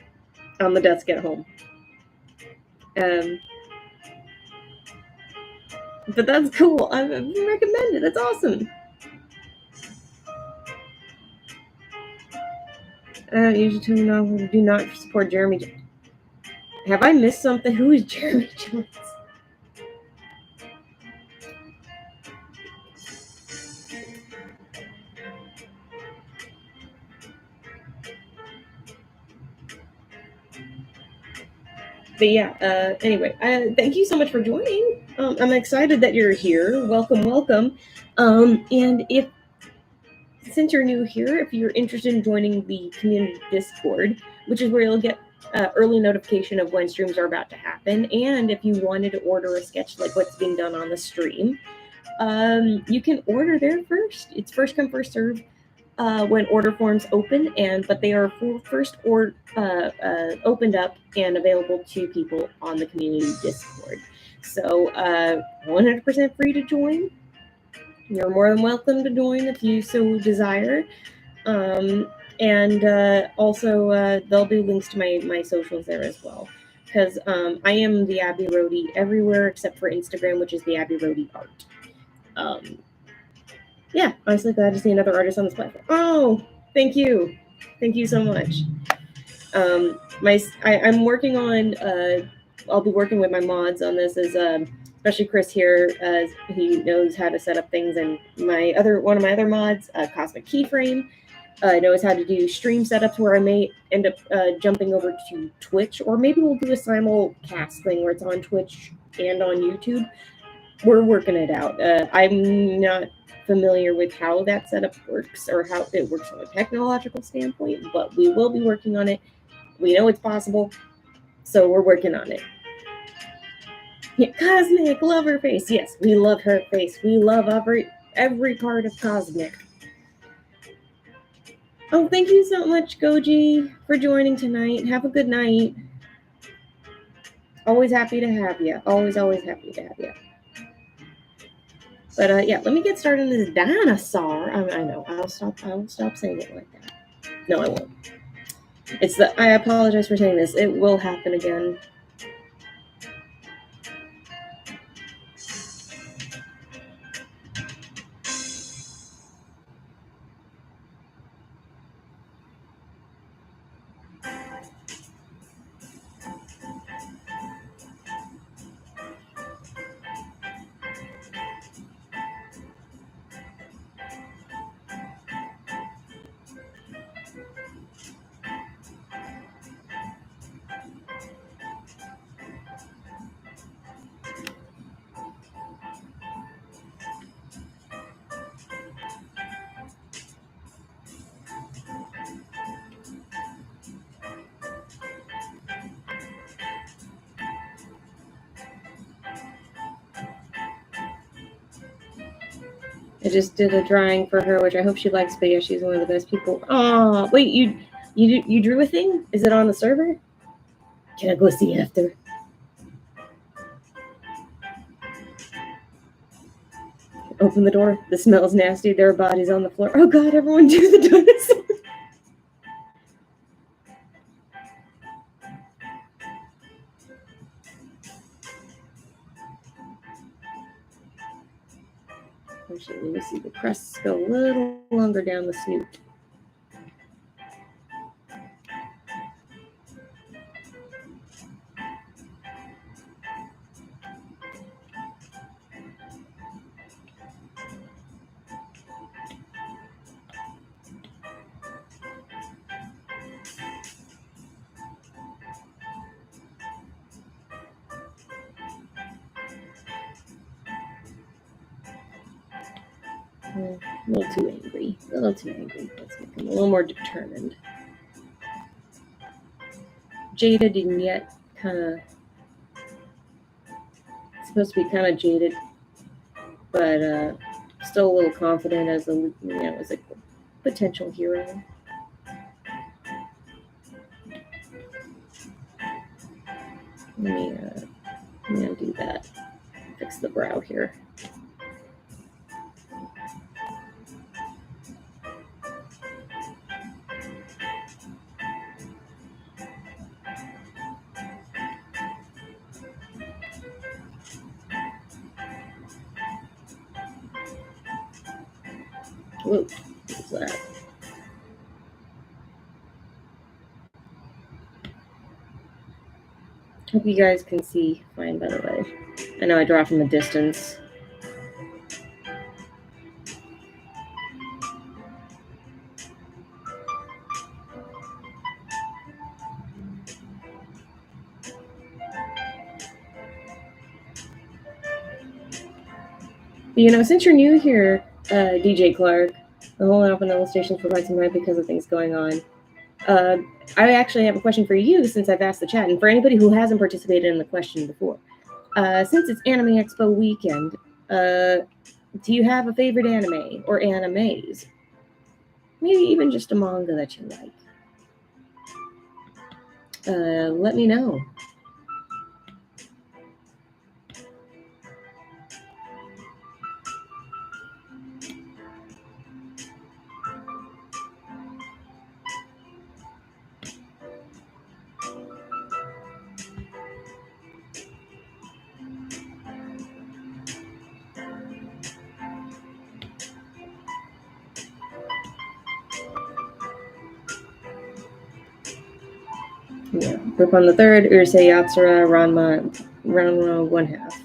on the desk at home. But that's cool. I recommend it. That's awesome. Usually turn off. Do not support Jeremy. Have I missed something? Who is Jeremy Jones? But yeah, anyway, thank you so much for joining. I'm excited that you're here. Welcome, welcome. And since you're new here, if you're interested in joining the community Discord, which is where you'll get early notification of when streams are about to happen, and if you wanted to order a sketch like what's being done on the stream, you can order there first. It's first come, first serve. When order forms open, but they are first opened up and available to people on the community Discord. So 100% free to join. You're more than welcome to join if you so desire. And also there'll be links to my socials there as well. Because I am the Abby Roadie everywhere except for Instagram, which is the Abby Roadie Art. Yeah, honestly glad to see another artist on this platform. Oh, thank you so much. I'm working on. I'll be working with my mods on this. Especially Chris here, as he knows how to set up things, and one of my other mods, Cosmic Keyframe, knows how to do stream setups. Where I may end up jumping over to Twitch, or maybe we'll do a simulcast thing where it's on Twitch and on YouTube. We're working it out. I'm not familiar with how that setup works or how it works from a technological standpoint, but we will be working on it. We know it's possible, so we're working on it. Yeah, Cosmic, love her face. Yes, we love her face. We love every part of Cosmic. Oh, thank you so much, Goji, for joining tonight. Have a good night. Always happy to have you. Always happy to have you. But yeah, let me get started on this dinosaur. I know. I'll stop saying it like that. No, I won't. I apologize for saying this. It will happen again. I just did a drawing for her, which I hope she likes. But yeah, she's one of the best people. Oh, wait, you drew a thing? Is it on the server? Can I go see after? Open the door. The smell's nasty. There are bodies on the floor. Oh God! Everyone do the dinosaur. Actually, let me see. The crests go a little longer down the snoot. A little too angry. Let's make him a little more determined. Jaded and yet kind of supposed to be kind of jaded, but still a little confident as a potential hero. Let me undo that. Fix the brow here. Whoa, what was that? Hope you guys can see fine, by the way. I know I draw from a distance. You know, since you're new here, DJ Clark, the holding up an illustration for quite some time because of things going on. I actually have a question for you since I've asked the chat, and for anybody who hasn't participated in the question before. Since it's Anime Expo weekend, do you have a favorite anime or animes? Maybe even just a manga that you like. Let me know. Yeah. Group on the third, Urusei Yatsura, Ranma 1/2.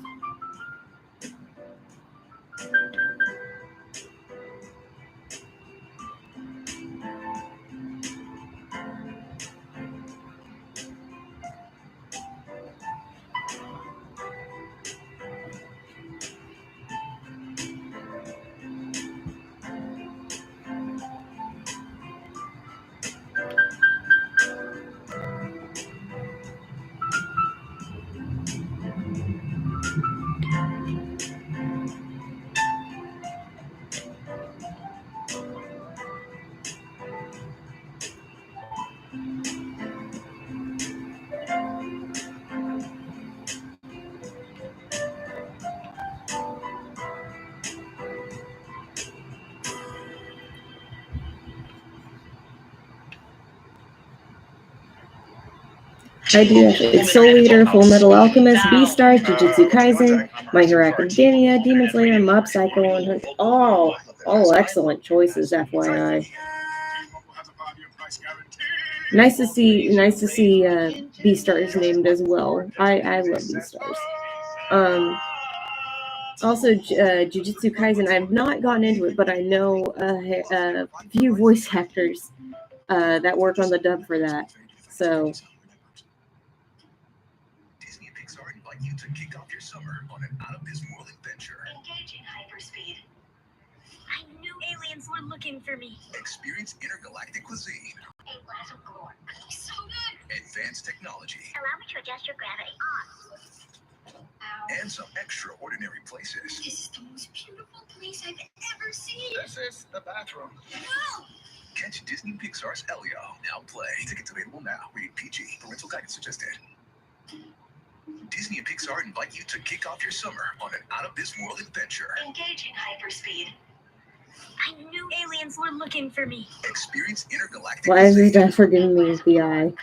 I do actually. It's Soul Eater, Full Metal Alchemist, Beastars, Jujutsu Kaisen, My Hero Academia, Demon Slayer, Mob Psycho, and all excellent choices, FYI. Nice to see Beastars named as well. I love Beastars. Also, Jujutsu Kaisen. I've not gotten into it, but I know a few voice actors that work on the dub for that. So. Disney and Pixar invite you to kick off your summer on an out-of-this-world adventure. Engaging hyperspeed. I knew aliens were looking for me. Experience intergalactic cuisine. A glass of glory. So good. Advanced technology. Allow me to adjust your gravity. And some extraordinary places. This is the most beautiful place I've ever seen. This is the bathroom. Wow. Catch Disney and Pixar's Elio. Now play. Tickets available now. Rated PG. Parental guidance suggested. Disney and Pixar invite you to kick off your summer on an out-of-this-world adventure. Engaging hyperspeed. I knew aliens were looking for me. Experience intergalactic. Why is his dad forgiving me the eye?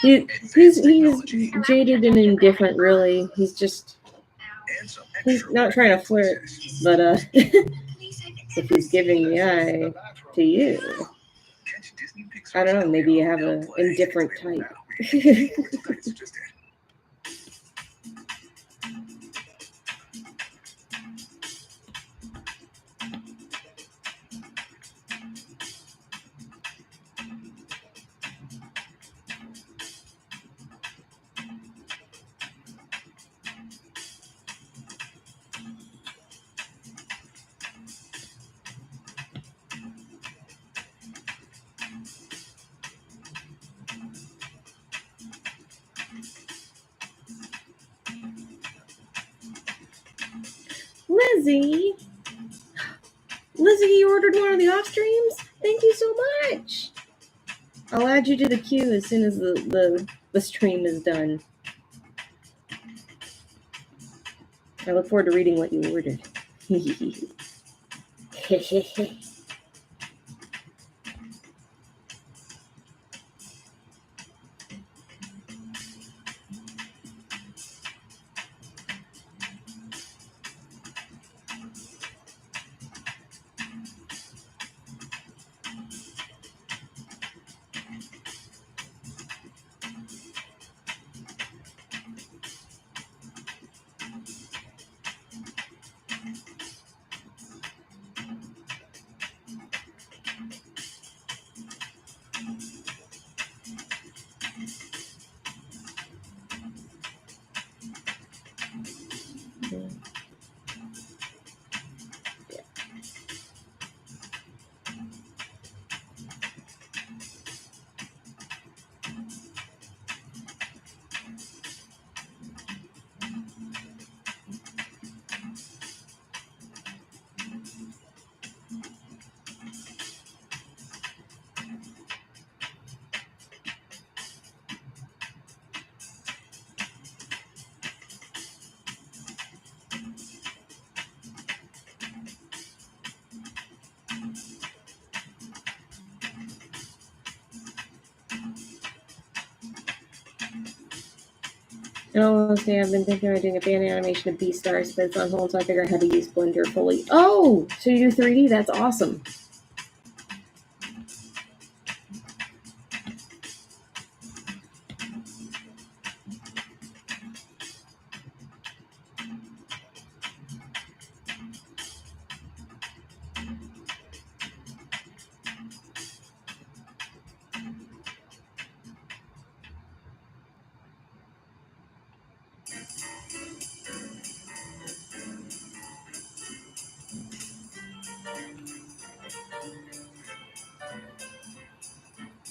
He's jaded and indifferent, really. He's not trying to flirt, but if he's giving the eye to you, I don't know, maybe you have an indifferent type. Lizzie, you ordered one of the off streams? Thank you so much. I'll add you to the queue as soon as the stream is done. I look forward to reading what you ordered. In all honesty, I've been thinking about doing a fan animation of Beastars, but it's on hold, so I figure I had to use Blender fully. Oh, so you do 3D? That's awesome.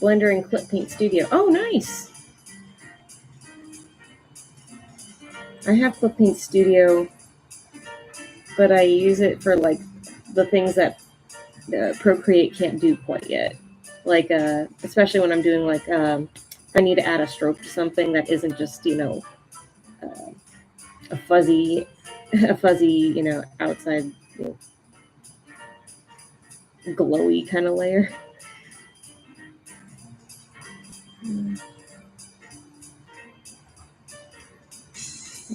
Blender and Clip Paint Studio. Oh, nice. I have Clip Paint Studio, but I use it for like the things that Procreate can't do quite yet. Like, especially when I'm doing like, if I need to add a stroke to something that isn't just, a fuzzy, outside, glowy kind of layer.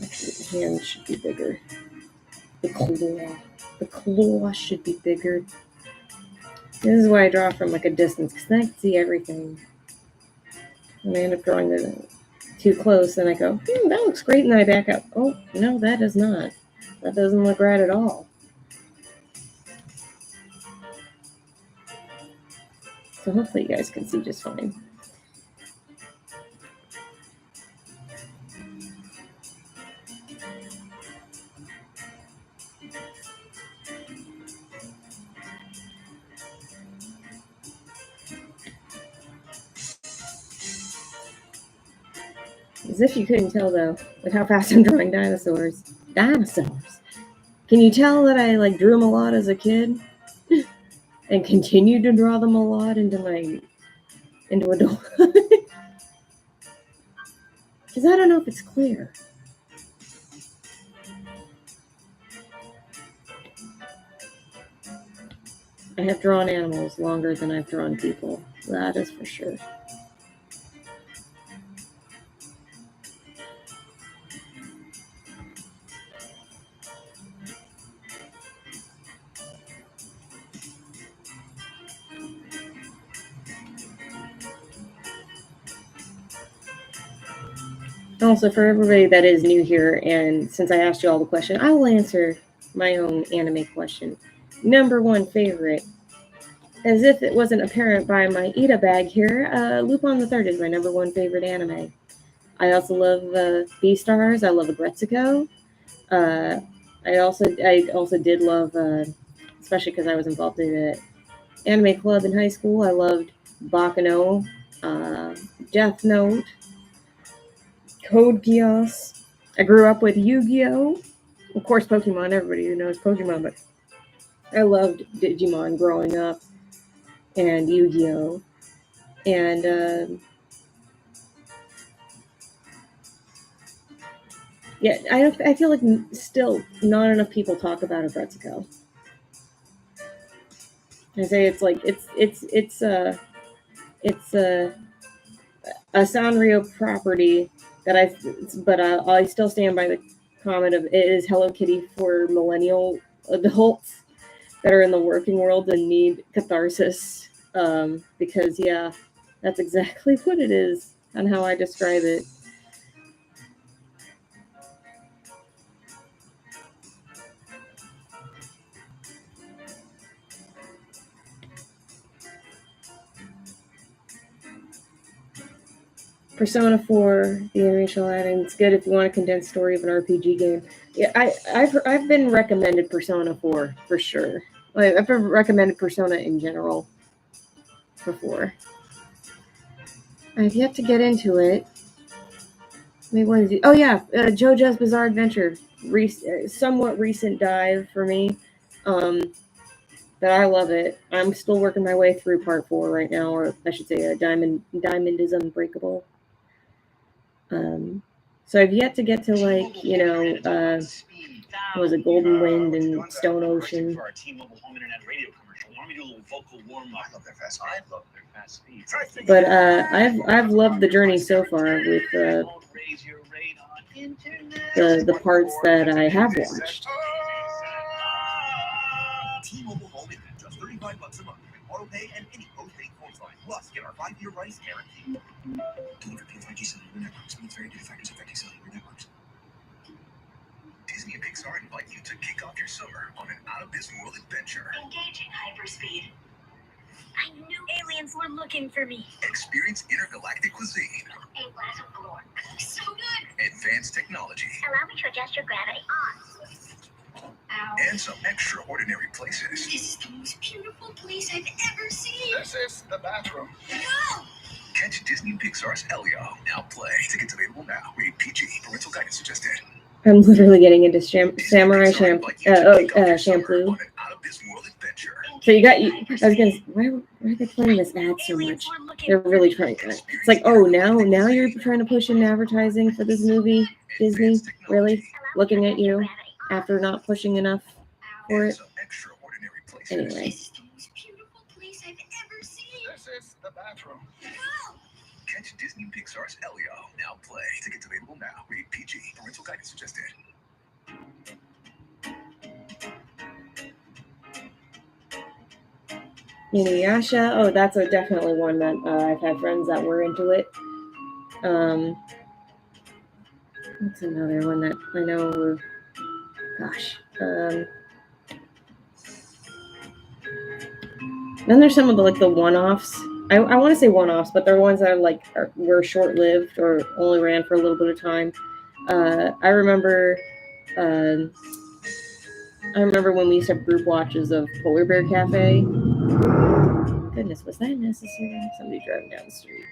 Actually, the hand should be bigger. The claw should be bigger. This is why I draw from like a distance, because then I can see everything. And I end up drawing it too close, and I go, that looks great, and then I back up. Oh, no, that does not. That doesn't look right at all. So hopefully you guys can see just fine. As if you couldn't tell, though, with how fast I'm drawing dinosaurs. Dinosaurs! Can you tell that I, like, drew them a lot as a kid? And continue to draw them a lot into adulthood? Because I don't know if it's clear. I have drawn animals longer than I've drawn people. That is for sure. Also, for everybody that is new here, and since I asked you all the question, I will answer my own anime question. Number one favorite. As if it wasn't apparent by my Ida bag here, Lupin the Third is my number one favorite anime. I also love Beastars. I love Agretsuko. I also did love, especially because I was involved in an anime club in high school. I loved Baccano, Death Note, Code Geass. I grew up with Yu-Gi-Oh! Of course, Pokemon. Everybody knows Pokemon, but I loved Digimon growing up, and Yu-Gi-Oh! And yeah, I feel like still not enough people talk about Agretsuko. I say it's like it's a Sanrio property that I still stand by the comment of it is Hello Kitty for millennial adults that are in the working world and need catharsis. Because yeah, that's exactly what it is and how I describe it. Persona 4, the interracial add-in, it's good if you want a condensed story of an RPG game. Yeah, I've been recommended Persona 4 for sure. Like, I've been recommended Persona in general before. I've yet to get into it. Maybe one of the, oh yeah, JoJo's Bizarre Adventure, somewhat recent dive for me. But I love it. I'm still working my way through part 4 right now, or I should say, Diamond is Unbreakable. So I've yet to get to like, what was it, Golden Wind and Stone Ocean. For our T-Mobile home internet radio commercial. Want me to do a little vocal warm-up? I love their fast speed. But I've loved the journey so far with the parts that I have watched. T-Mobile Home Internet, just $35 a month. Auto pay and any postpaid phone line. Plus, get our 5-year price guarantee. Delivered via 5G cellular network. Speeds vary due to factors affecting cellular networks. Disney and Pixar invite you to kick off your summer on an out-of-this-world adventure. Engaging hyperspeed. I knew aliens were looking for me. Experience intergalactic cuisine, A glass of galore. So good. advanced technology, Allow me to adjust your gravity. On. Ow. and some extraordinary places. This is the most beautiful place I've ever seen. This is the bathroom. No! Catch Disney and Pixar's Elio. Now play. Tickets available now. Rated PG. Parental guidance suggested. I'm literally getting into samurai shampoo. On an out-of-this-world adventure. So you got. I was gonna. Why are they playing this ad so much? They're really trying. It's like, oh, now you're trying to push in advertising for this movie, Disney. Really, looking at you after not pushing enough for And it. some extraordinary places. Anyway, This is the most beautiful place I've ever seen. This is the bathroom. No! Catch Disney and Pixar's Elio. Now play. Tickets available now. Rated PG. Parental guidance suggested. Inuyasha. Oh, that's definitely one that I've had friends that were into it. What's another one that I know were, gosh. Then there's some of the one-offs. I want to say one-offs, but they're ones that were short-lived or only ran for a little bit of time. I remember when we used to have group watches of Polar Bear Cafe. Goodness, was that necessary? Somebody driving down the street.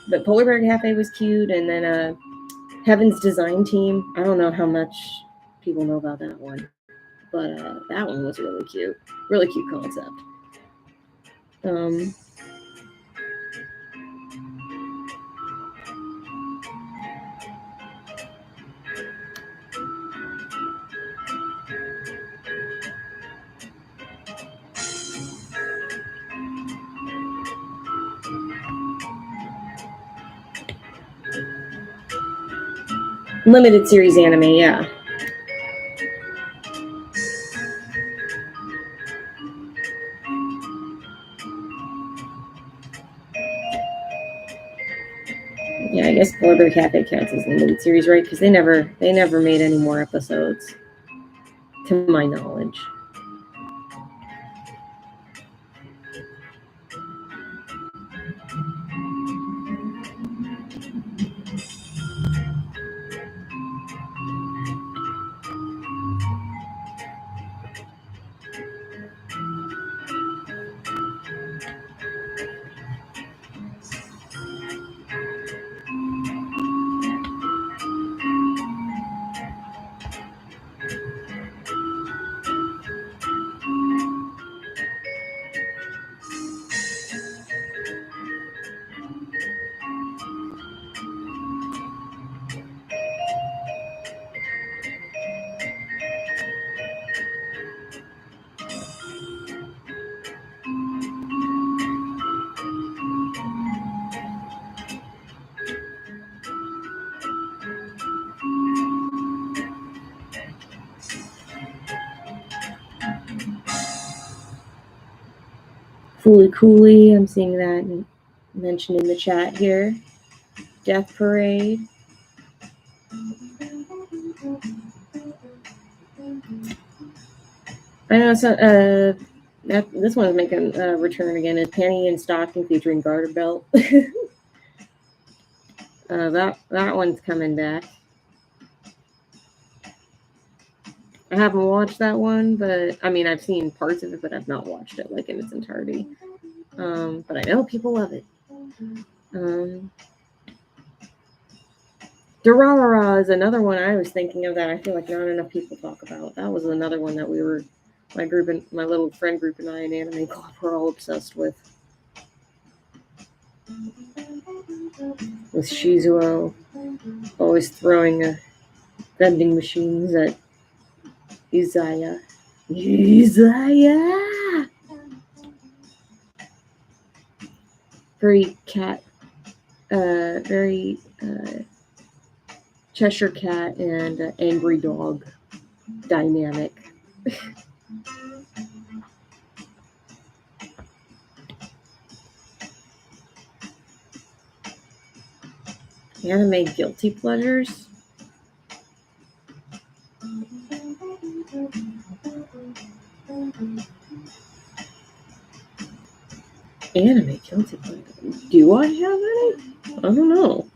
But Polar Bear Cafe was cute, and then Heaven's Design Team. I don't know how much people know about that one, but that one was really cute concept. Limited series anime, yeah. Yeah, I guess Polar Bear Cafe counts as limited series, right? Because they never made any more episodes, to my knowledge. Fooly Cooley, I'm seeing that mentioned in the chat here. Death Parade. I know this one's making a return again. Is Panty and Stocking featuring Garter Belt. That one's coming back. I haven't watched that one, but I mean I've seen parts of it, but I've not watched it in its entirety. But I know people love it. Durarara is another one I was thinking of that I feel like not enough people talk about. That was another one that my little friend group and I in Anime Club were all obsessed with Shizuo, always throwing vending machines at Izaya. Free cat very Cheshire Cat and angry dog dynamic. Anime guilty pleasures. Anime guilty pleasures. Do I have any? I don't know.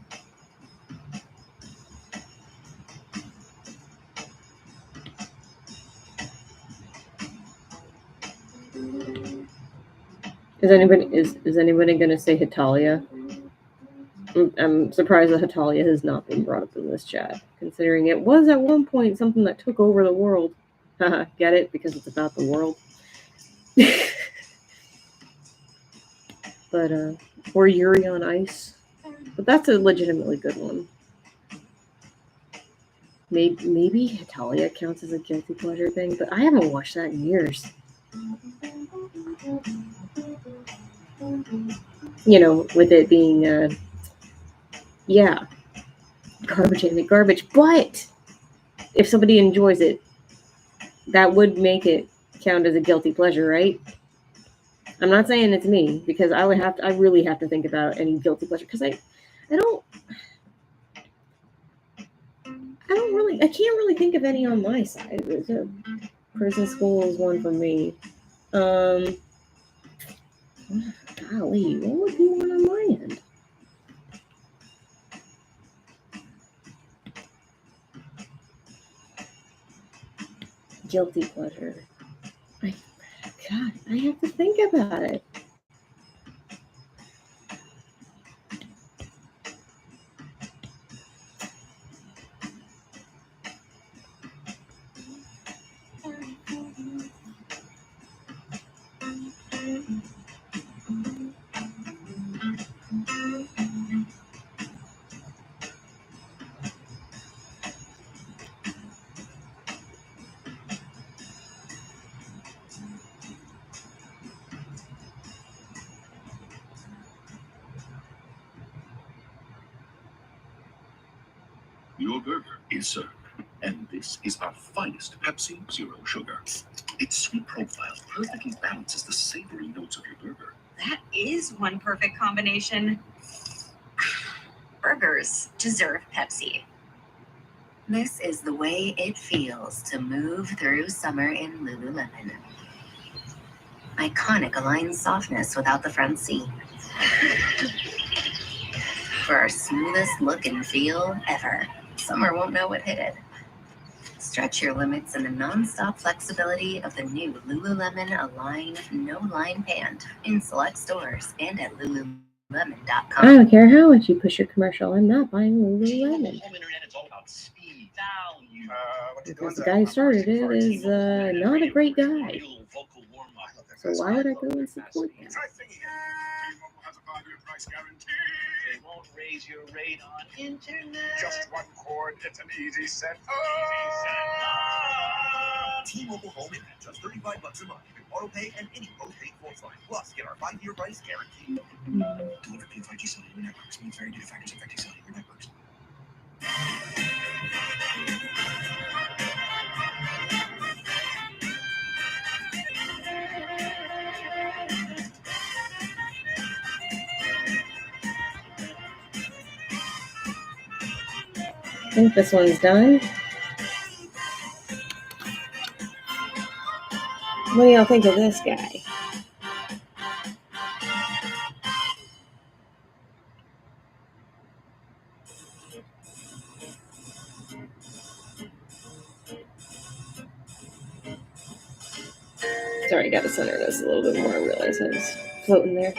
Is anybody going to say Hitalia? I'm surprised that Hitalia has not been brought up in this chat, considering it was at one point something that took over the world. Get it? Because it's about the world. But or Yuri on Ice. But that's a legitimately good one. Maybe Hitalia counts as a guilty pleasure thing, but I haven't watched that in years. You know, with it being, garbage. But if somebody enjoys it, that would make it count as a guilty pleasure, right? I'm not saying it's me, because I really have to think about any guilty pleasure, because I can't really think of any on my side. Prison School is one for me. Golly, what would be one on my end? Guilty pleasure. I have to think about it. Your burger is served. And this is our finest Pepsi Zero Sugar. Its sweet profile perfectly balances the savory notes of your burger. That is one perfect combination. Burgers deserve Pepsi. This is the way it feels to move through summer in Lululemon. Iconic Align softness without the front seat. For our smoothest look and feel ever. Summer won't know what hit it. Stretch your limits in the non-stop flexibility of the new Lululemon Align No-Line Pant in select stores and at Lululemon.com. I don't care how much you push your commercial. I'm not buying Lululemon. Because the guy who started it is not a great guy. So why would I go and support that? It won't raise your rate on internet. Just one cord, it's an easy set. T-Mobile Home Internet, just $35 a month. You can auto pay and any postpaid phone line. Plus, get our 5-year price guarantee. Deliver P 5G cellular networks means very data factors affecting cellular networks. I think this one's done. What do y'all think of this guy? Sorry, I gotta center this a little bit more. I realize I was floating there.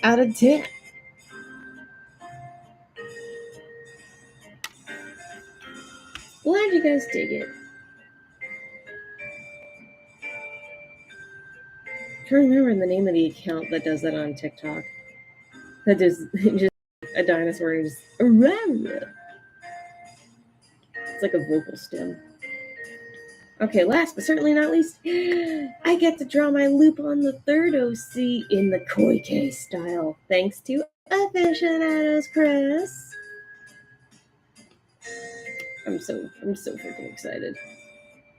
Out of 10. Glad you guys dig it. I'm trying to remember the name of the account that does that on TikTok. That just a dinosaur is it's like a vocal stem. Okay, last but certainly not least, I get to draw my loop on the third OC in the Koike style, thanks to Aficionados Press. I'm so freaking excited.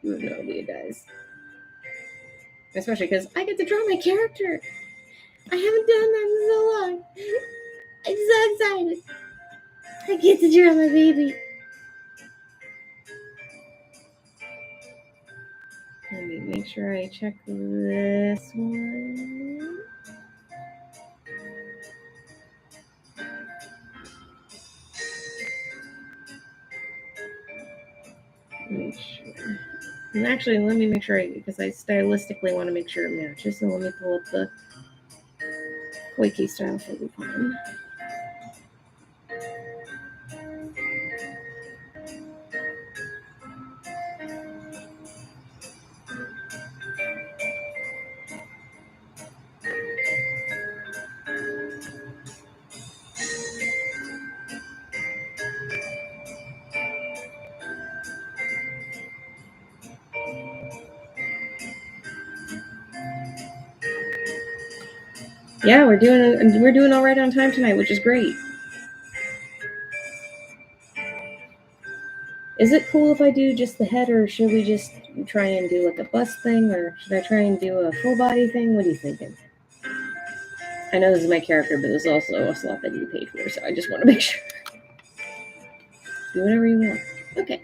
You have no idea, guys. Especially because I get to draw my character. I haven't done that in so long. I'm so excited. I get to draw my baby. Let me make sure I check this one. Make sure. And actually, let me make sure because I stylistically want to make sure it matches. So let me pull up the Koike style for Lupin. Yeah, we're doing all right on time tonight, which is great. Is it cool if I do just the head, or should we just try and do like a bust thing, or should I try and do a full body thing? What are you thinking? I know this is my character, but this is also a slot that you paid for, so I just want to make sure. Do whatever you want. Okay.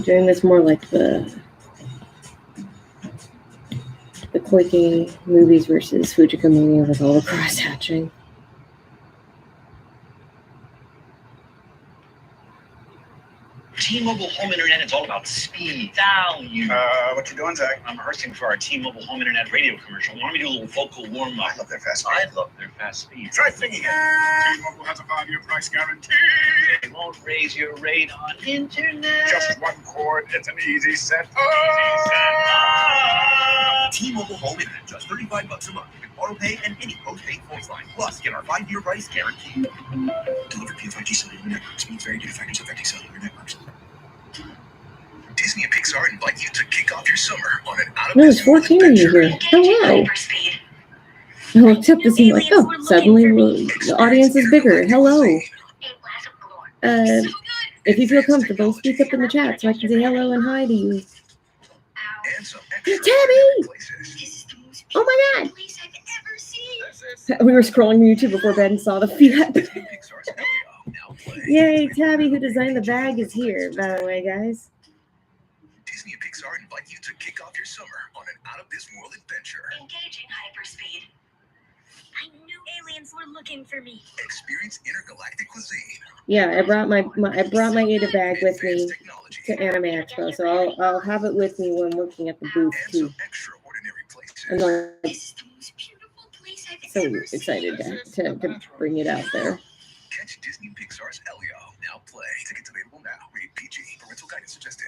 doing this more like the Quaking movies versus Fujika Mania with all the cross hatching. T-Mobile home internet is all about speed, value. What you doing, Zach? I'm rehearsing for our T-Mobile home internet radio commercial. Why don't we do a little vocal warm up? I love their fast speed. I love their fast speed. Try singing it. T-Mobile has a 5-year price guarantee. They won't raise your rate on internet. Just one cord. It's an easy set. T-Mobile home internet, just $35 a month. You can auto pay and any postpaid phone line. Plus, get our 5-year price guarantee. Delivered via 5G cellular network. Speeds vary due to factors affecting cellular networks. Disney and Pixar invite you to kick off your summer on an No, there's 14 of you here. Hello. I looked up to see like, oh, suddenly the audience is bigger. Hello. If you feel comfortable, speak up in the chat so I can say hello and hi to you. Tabby! Oh my god! We were scrolling YouTube before bed and saw the Fiat. Yay, Tabby, who designed the bag, is here, by the way, guys. Disney and Pixar invite you to kick off your summer on an out-of-this-world adventure. Engaging hyperspeed. I knew aliens were looking for me. Experience intergalactic cuisine. Yeah, I brought my Ada bag with me to Anime Expo, so I'll have it with me when looking at the booth too. I'm like, so excited to bring it out there. Catch Disney and Pixar's Elio. Now play. Tickets available now. Rated PG. Parental guidance suggested.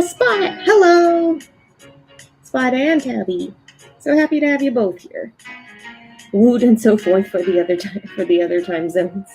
Spot, hello, Spot and Tabby. So happy to have you both here. Wood and so forth for the other time zones.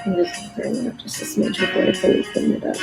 I'm just turning up just a smidge before I fully clean it up.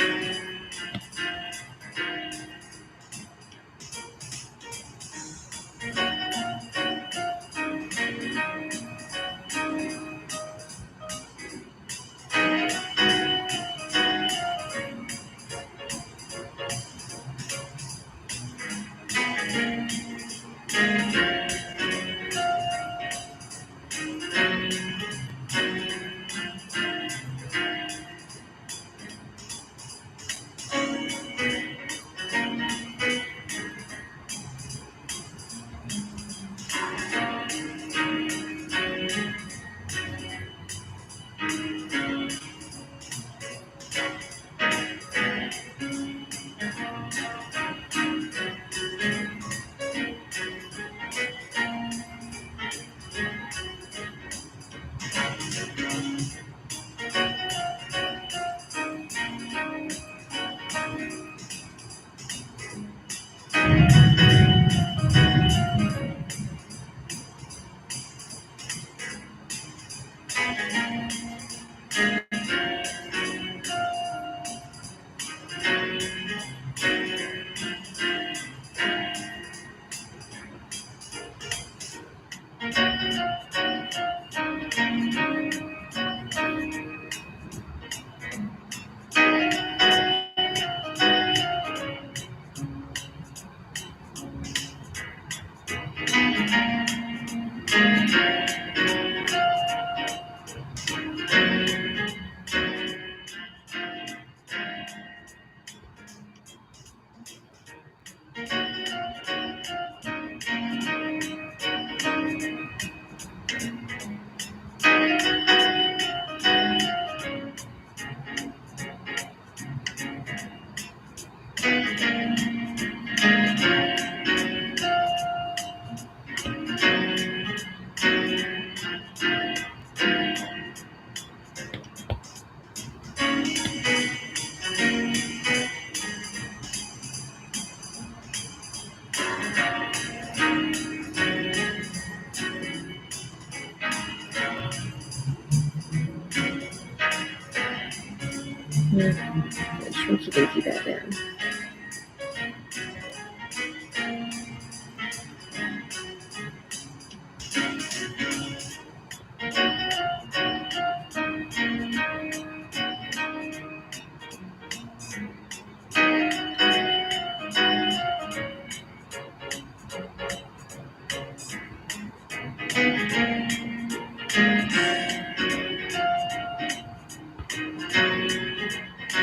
Shrinky dinky Batman.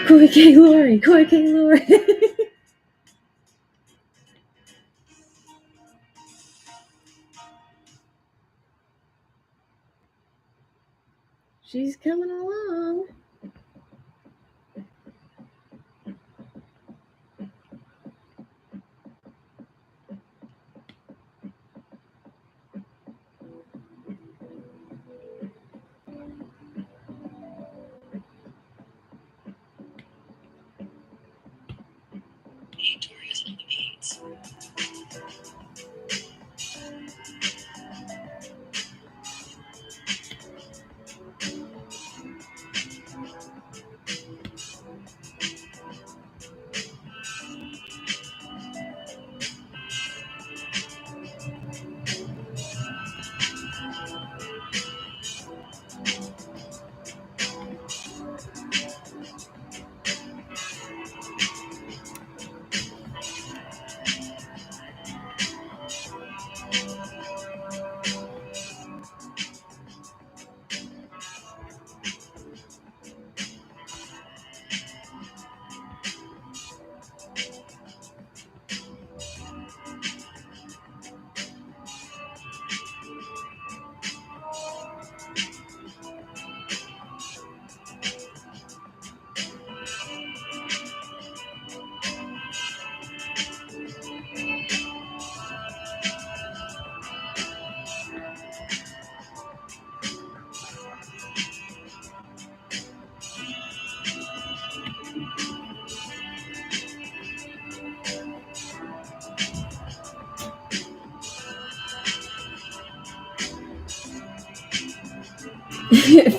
Koi K. Lori, Koi K. Lori. She's coming along.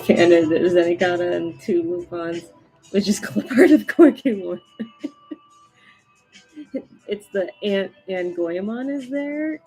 Fana Zenigata and 2 Lupons, which is called part of Koi K. Lori. It's the and Goemon is there.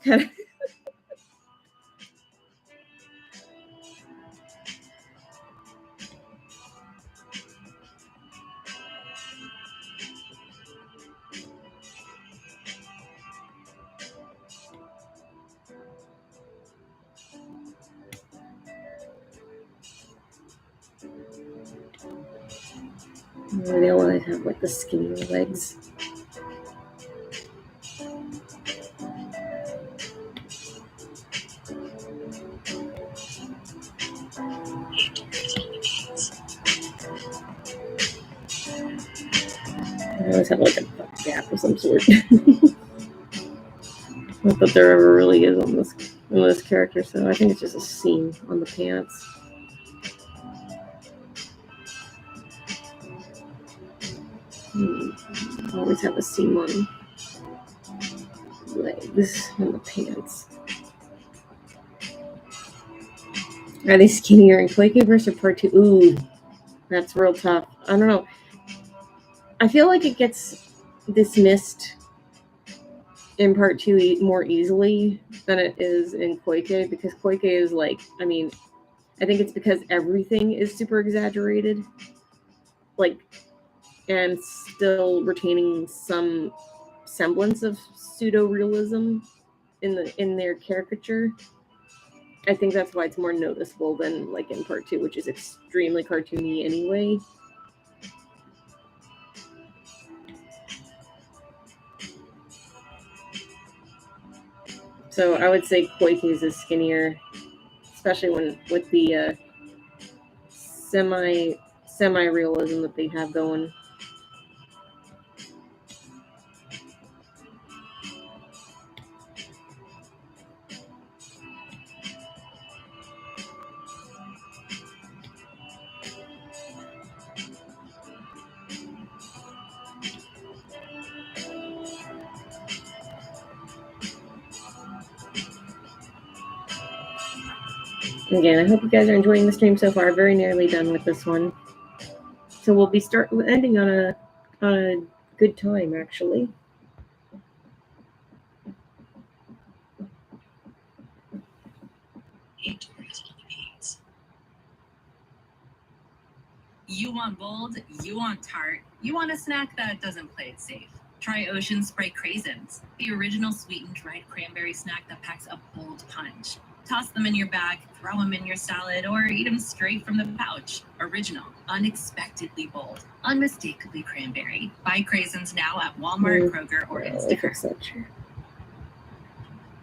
They always have like the skinnier legs. They always have like a gap of some sort. Not that there ever really is on this character, so I think it's just a seam on the pants. Always have a seam on legs on the pants. Are they skinnier in Quake versus Part 2? Ooh, that's real tough. I don't know. I feel like it gets dismissed in part 2 more easily than it is in Koike, because Koike is like, I mean, I think it's because everything is super exaggerated, like, and still retaining some semblance of pseudo-realism in their caricature. I think that's why it's more noticeable than like in part 2, which is extremely cartoony anyway. So I would say Koike's is skinnier, especially when with the semi-realism that they have going. Again, I hope you guys are enjoying the stream so far. Very nearly done with this one. So we'll be ending on a good time, actually. You want bold, you want tart, you want a snack that doesn't play it safe. Try Ocean Spray Craisins, the original sweetened dried cranberry snack that packs a bold punch. Toss them in your bag, throw them in your salad, or eat them straight from the pouch. Original, unexpectedly bold, unmistakably cranberry. Buy Craisins now at Walmart, Kroger, or Instacart.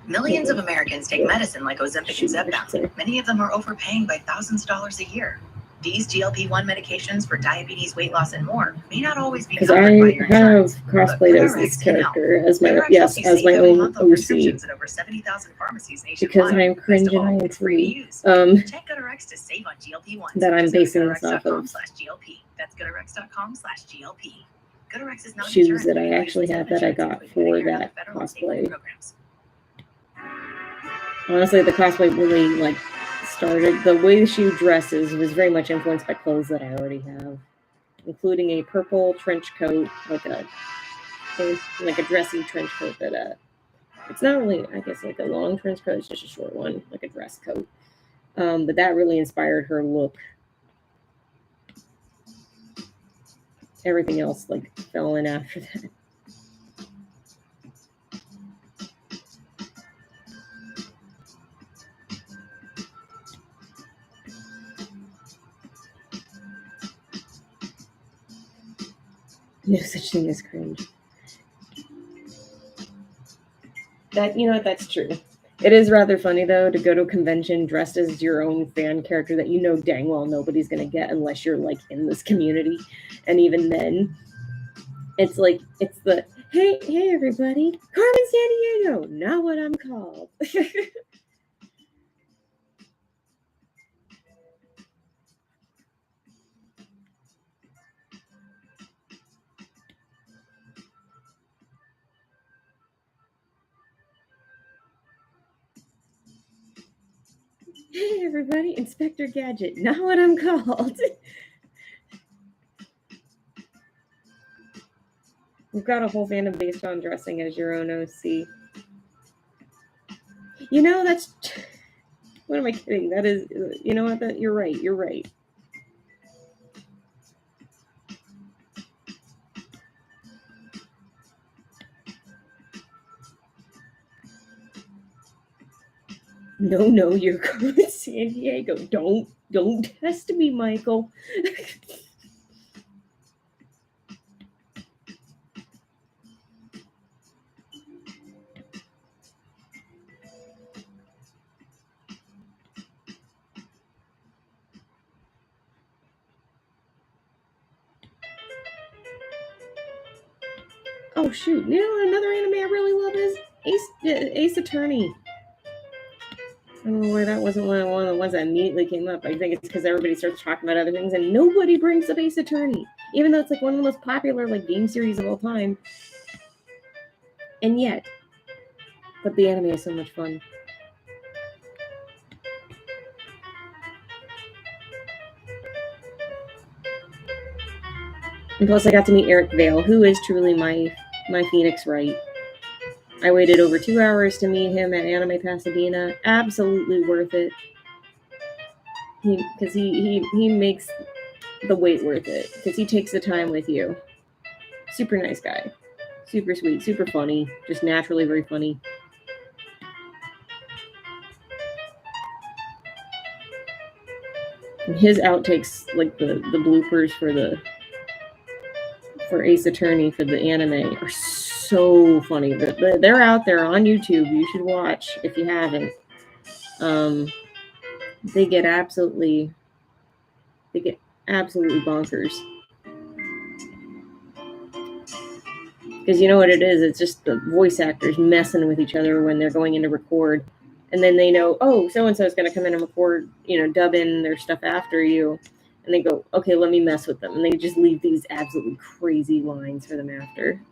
Millions of Americans take medicine like Ozempic and Zepbound. Many of them are overpaying by thousands of dollars a year. These GLP-1 medications for diabetes, weight loss, and more may not always be covered by your insurance. Because I have crossplay as this character as my own OC. At over 70,000 pharmacies because I'm cringe and I am free. Check GoodRx to save on GLP-1s. That I'm basing this off of. GLP. That's GoodRx.com/GLP. GoodRx is not shoes that I actually have that I got for that cosplay. Honestly, the cosplay really like started. The way she dresses was very much influenced by clothes that I already have, including a purple trench coat, like a dressy trench coat that it's not really, I guess, like a long trench coat. It's just a short one, like a dress coat. But that really inspired her look. Everything else like fell in after that. No such thing as cringe. That's true. It is rather funny, though, to go to a convention dressed as your own fan character that you know dang well nobody's going to get unless you're, like, in this community. And even then, it's the, hey, everybody, Carmen Sandiego, not what I'm called. Hey, everybody, Inspector Gadget, not what I'm called. We've got a whole fandom based on dressing as your own OC. That's... What am I kidding? That is... You know what? You're right. You're right. No, you're Carmen Sandiego. Don't test me, Michael. Oh shoot! Another anime I really love is Ace Attorney. I don't know why that wasn't one of the ones that immediately came up. I think it's because everybody starts talking about other things and nobody brings up Ace Attorney, even though it's like one of the most popular like game series of all time. And yet, but the anime is so much fun. And plus, I got to meet Eric Vale, who is truly my Phoenix Wright. I waited over 2 hours to meet him at Anime Pasadena. Absolutely worth it. Because he makes the wait worth it. Because he takes the time with you. Super nice guy. Super sweet. Super funny. Just naturally very funny. And his outtakes, like the bloopers for Ace Attorney for the anime, are so funny. They're out there on YouTube. You should watch if you haven't. They get absolutely bonkers. Because you know what it is? It's just the voice actors messing with each other when they're going in to record. And then they know, oh, so-and-so is going to come in and record, dub in their stuff after you. And they go, okay, let me mess with them. And they just leave these absolutely crazy lines for them after.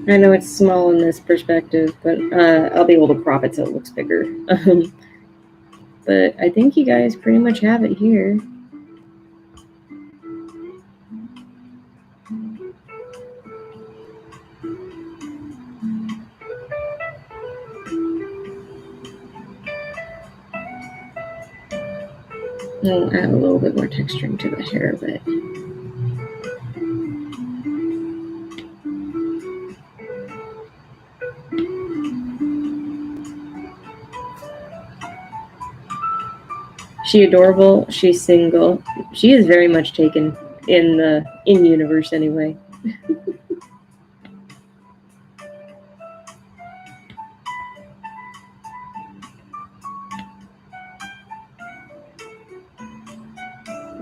I know it's small in this perspective, but I'll be able to crop it so it looks bigger. But I think you guys pretty much have it here. I'll add a little bit more texturing to the hair, but she adorable. She's single. She is very much taken in the in-universe anyway.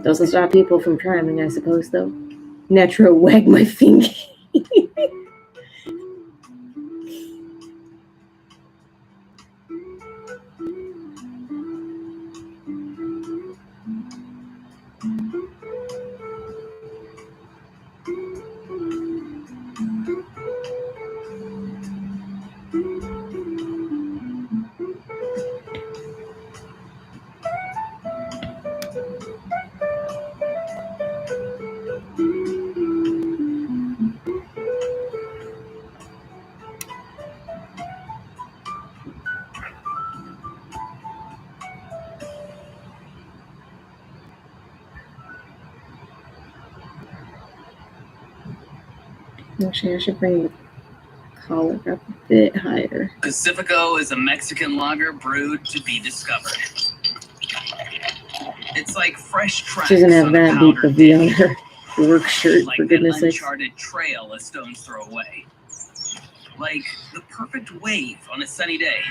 Doesn't stop people from trying, I suppose, though. Natural wag my finger. Actually, I should bring the taller, up a bit higher. Pacifico is a Mexican lager brewed to be discovered. It's like fresh tracks She doesn't have on a that deep powdered of V on dish. her work shirt, Like for that goodness sakes. uncharted trail a stone's throw away. Like the perfect wave on a sunny day.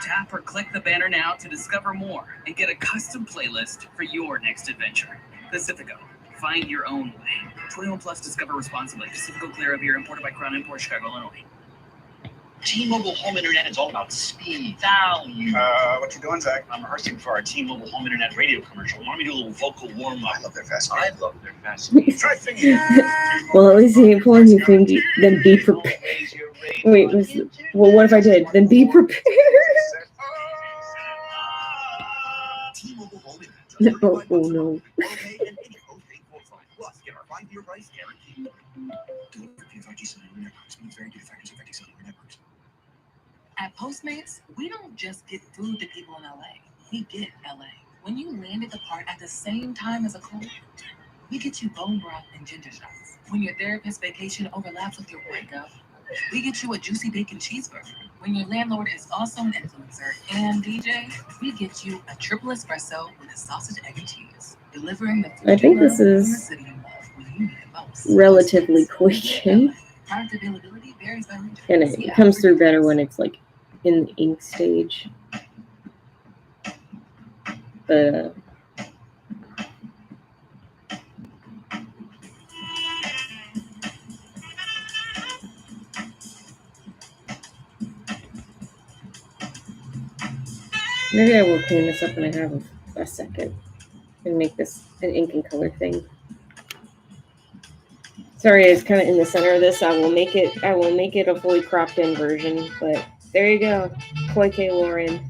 Tap or click the banner now to discover more and get a custom playlist for your next adventure. Pacifico. Find your own way. 21 plus. Discover responsibly. Pacifico Clear Beer, imported by Crown Import, Chicago, Illinois. T-Mobile Home Internet is all about speed, value. What you doing, Zach? I'm rehearsing for our T-Mobile Home Internet radio commercial. Want me to do a little vocal warm-up? I love their fast. I love their fast speed. Try singing. Well, at least he ain't pulling you thing. Then be prepared. Wait, well, what if I did? Then be prepared. T-Mobile Home Internet. Oh no. Okay, and any postpaid phone line. Plus, get our 5-year price guarantee. Delivered via 5G cellular networks. Speeds vary due to factors affecting cellular networks. At Postmates, we don't just get food to people in LA. We get LA. When you land at the park at the same time as a cold, we get you bone broth and ginger shots. When your therapist's vacation overlaps with your breakup, we get you a juicy bacon cheeseburger. When your landlord is also an influencer and DJ, we get you a triple espresso with a sausage, egg, and cheese. Delivering the food I think you this love in the is city you love when you need it most. relatively quick, Postmates. Product availability varies by region. and See it app comes for through better details. when it's like in the ink stage. But maybe I will clean this up when I have a second and make this an ink and color thing. Sorry, it's kind of in the center of this. I will make it a fully cropped in version. But there you go, Koi K. Lauren.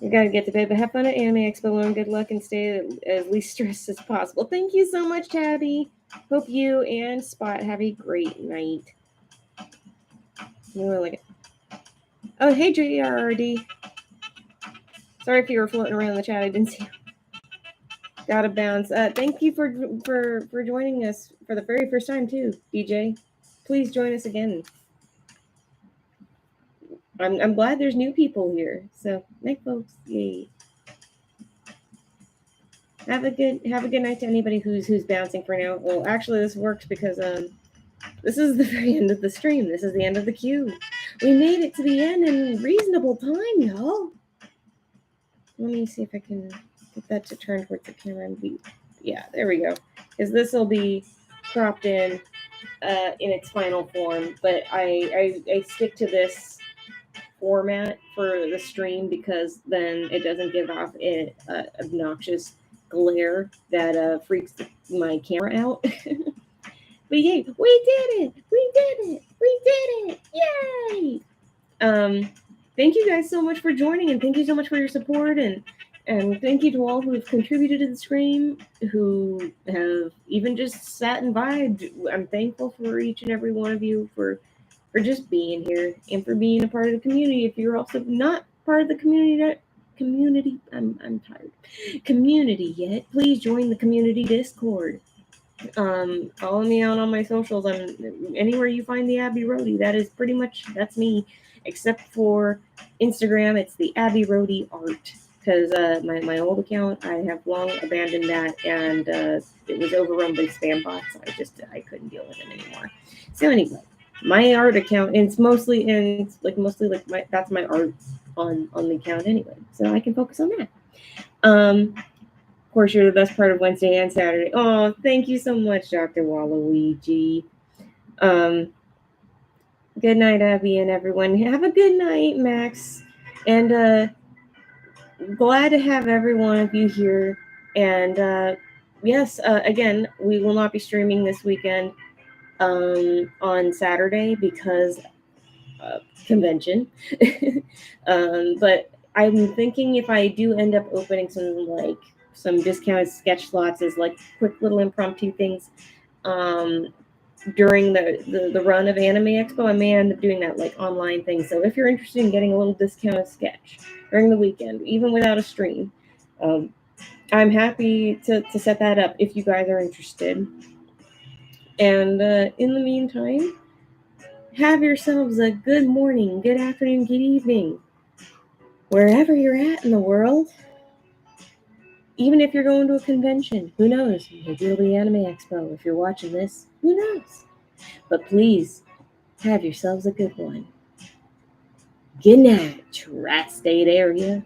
You gotta get to bed, but have fun at Anime Expo, Lauren. Good luck and stay as least stressed as possible. Thank you so much, Tabby. Hope you and Spot have a great night. Oh, hey, JRRD. Sorry if you were floating around the chat. I didn't see you. Gotta bounce. Thank you for joining us for the very first time too, DJ. Please join us again. I'm glad there's new people here. So night, folks. Yay. Have a good night to anybody who's bouncing for now. Well, actually, this works because this is the very end of the stream. This is the end of the queue. We made it to the end in reasonable time, y'all. Let me see if I can get that to turn towards the camera and be. Yeah, there we go. Because this will be cropped in its final form. But I stick to this format for the stream because then it doesn't give off an obnoxious glare that freaks my camera out. But yay, we did it! We did it! Yay! Thank you guys so much for joining, and thank you so much for your support, and thank you to all who have contributed to the stream, who have even just sat and vibed. I'm thankful for each and every one of you for just being here and for being a part of the community. If you're also not part of the community, I'm tired. Community yet? Please join the community Discord. Follow me out on my socials. I'm anywhere you find the Abby Roadie. That's me, except for Instagram. It's the Abby Roadie Art because my old account, I have long abandoned that, and it was overrun by spam bots. I couldn't deal with it anymore. So anyway, my art account, and it's mostly that's my art on the account anyway, so I can focus on that. Of course, you're the best part of Wednesday and Saturday. Oh, thank you so much, Dr. Waluigi. Good night, Abby, and everyone. Have a good night, Max. And glad to have every one of you here. And yes, again, we will not be streaming this weekend on Saturday because convention. But I'm thinking if I do end up opening some discounted sketch slots as like quick little impromptu things during the run of Anime Expo, I may end up doing that like online thing. So if you're interested in getting a little discounted sketch during the weekend, even without a stream, I'm happy to set that up if you guys are interested. And in the meantime, have yourselves a good morning, good afternoon, good evening, wherever you're at in the world. Even if you're going to a convention, who knows? Maybe it'll be Anime Expo. If you're watching this, who knows? But please, have yourselves a good one. Good night, Tri-State area.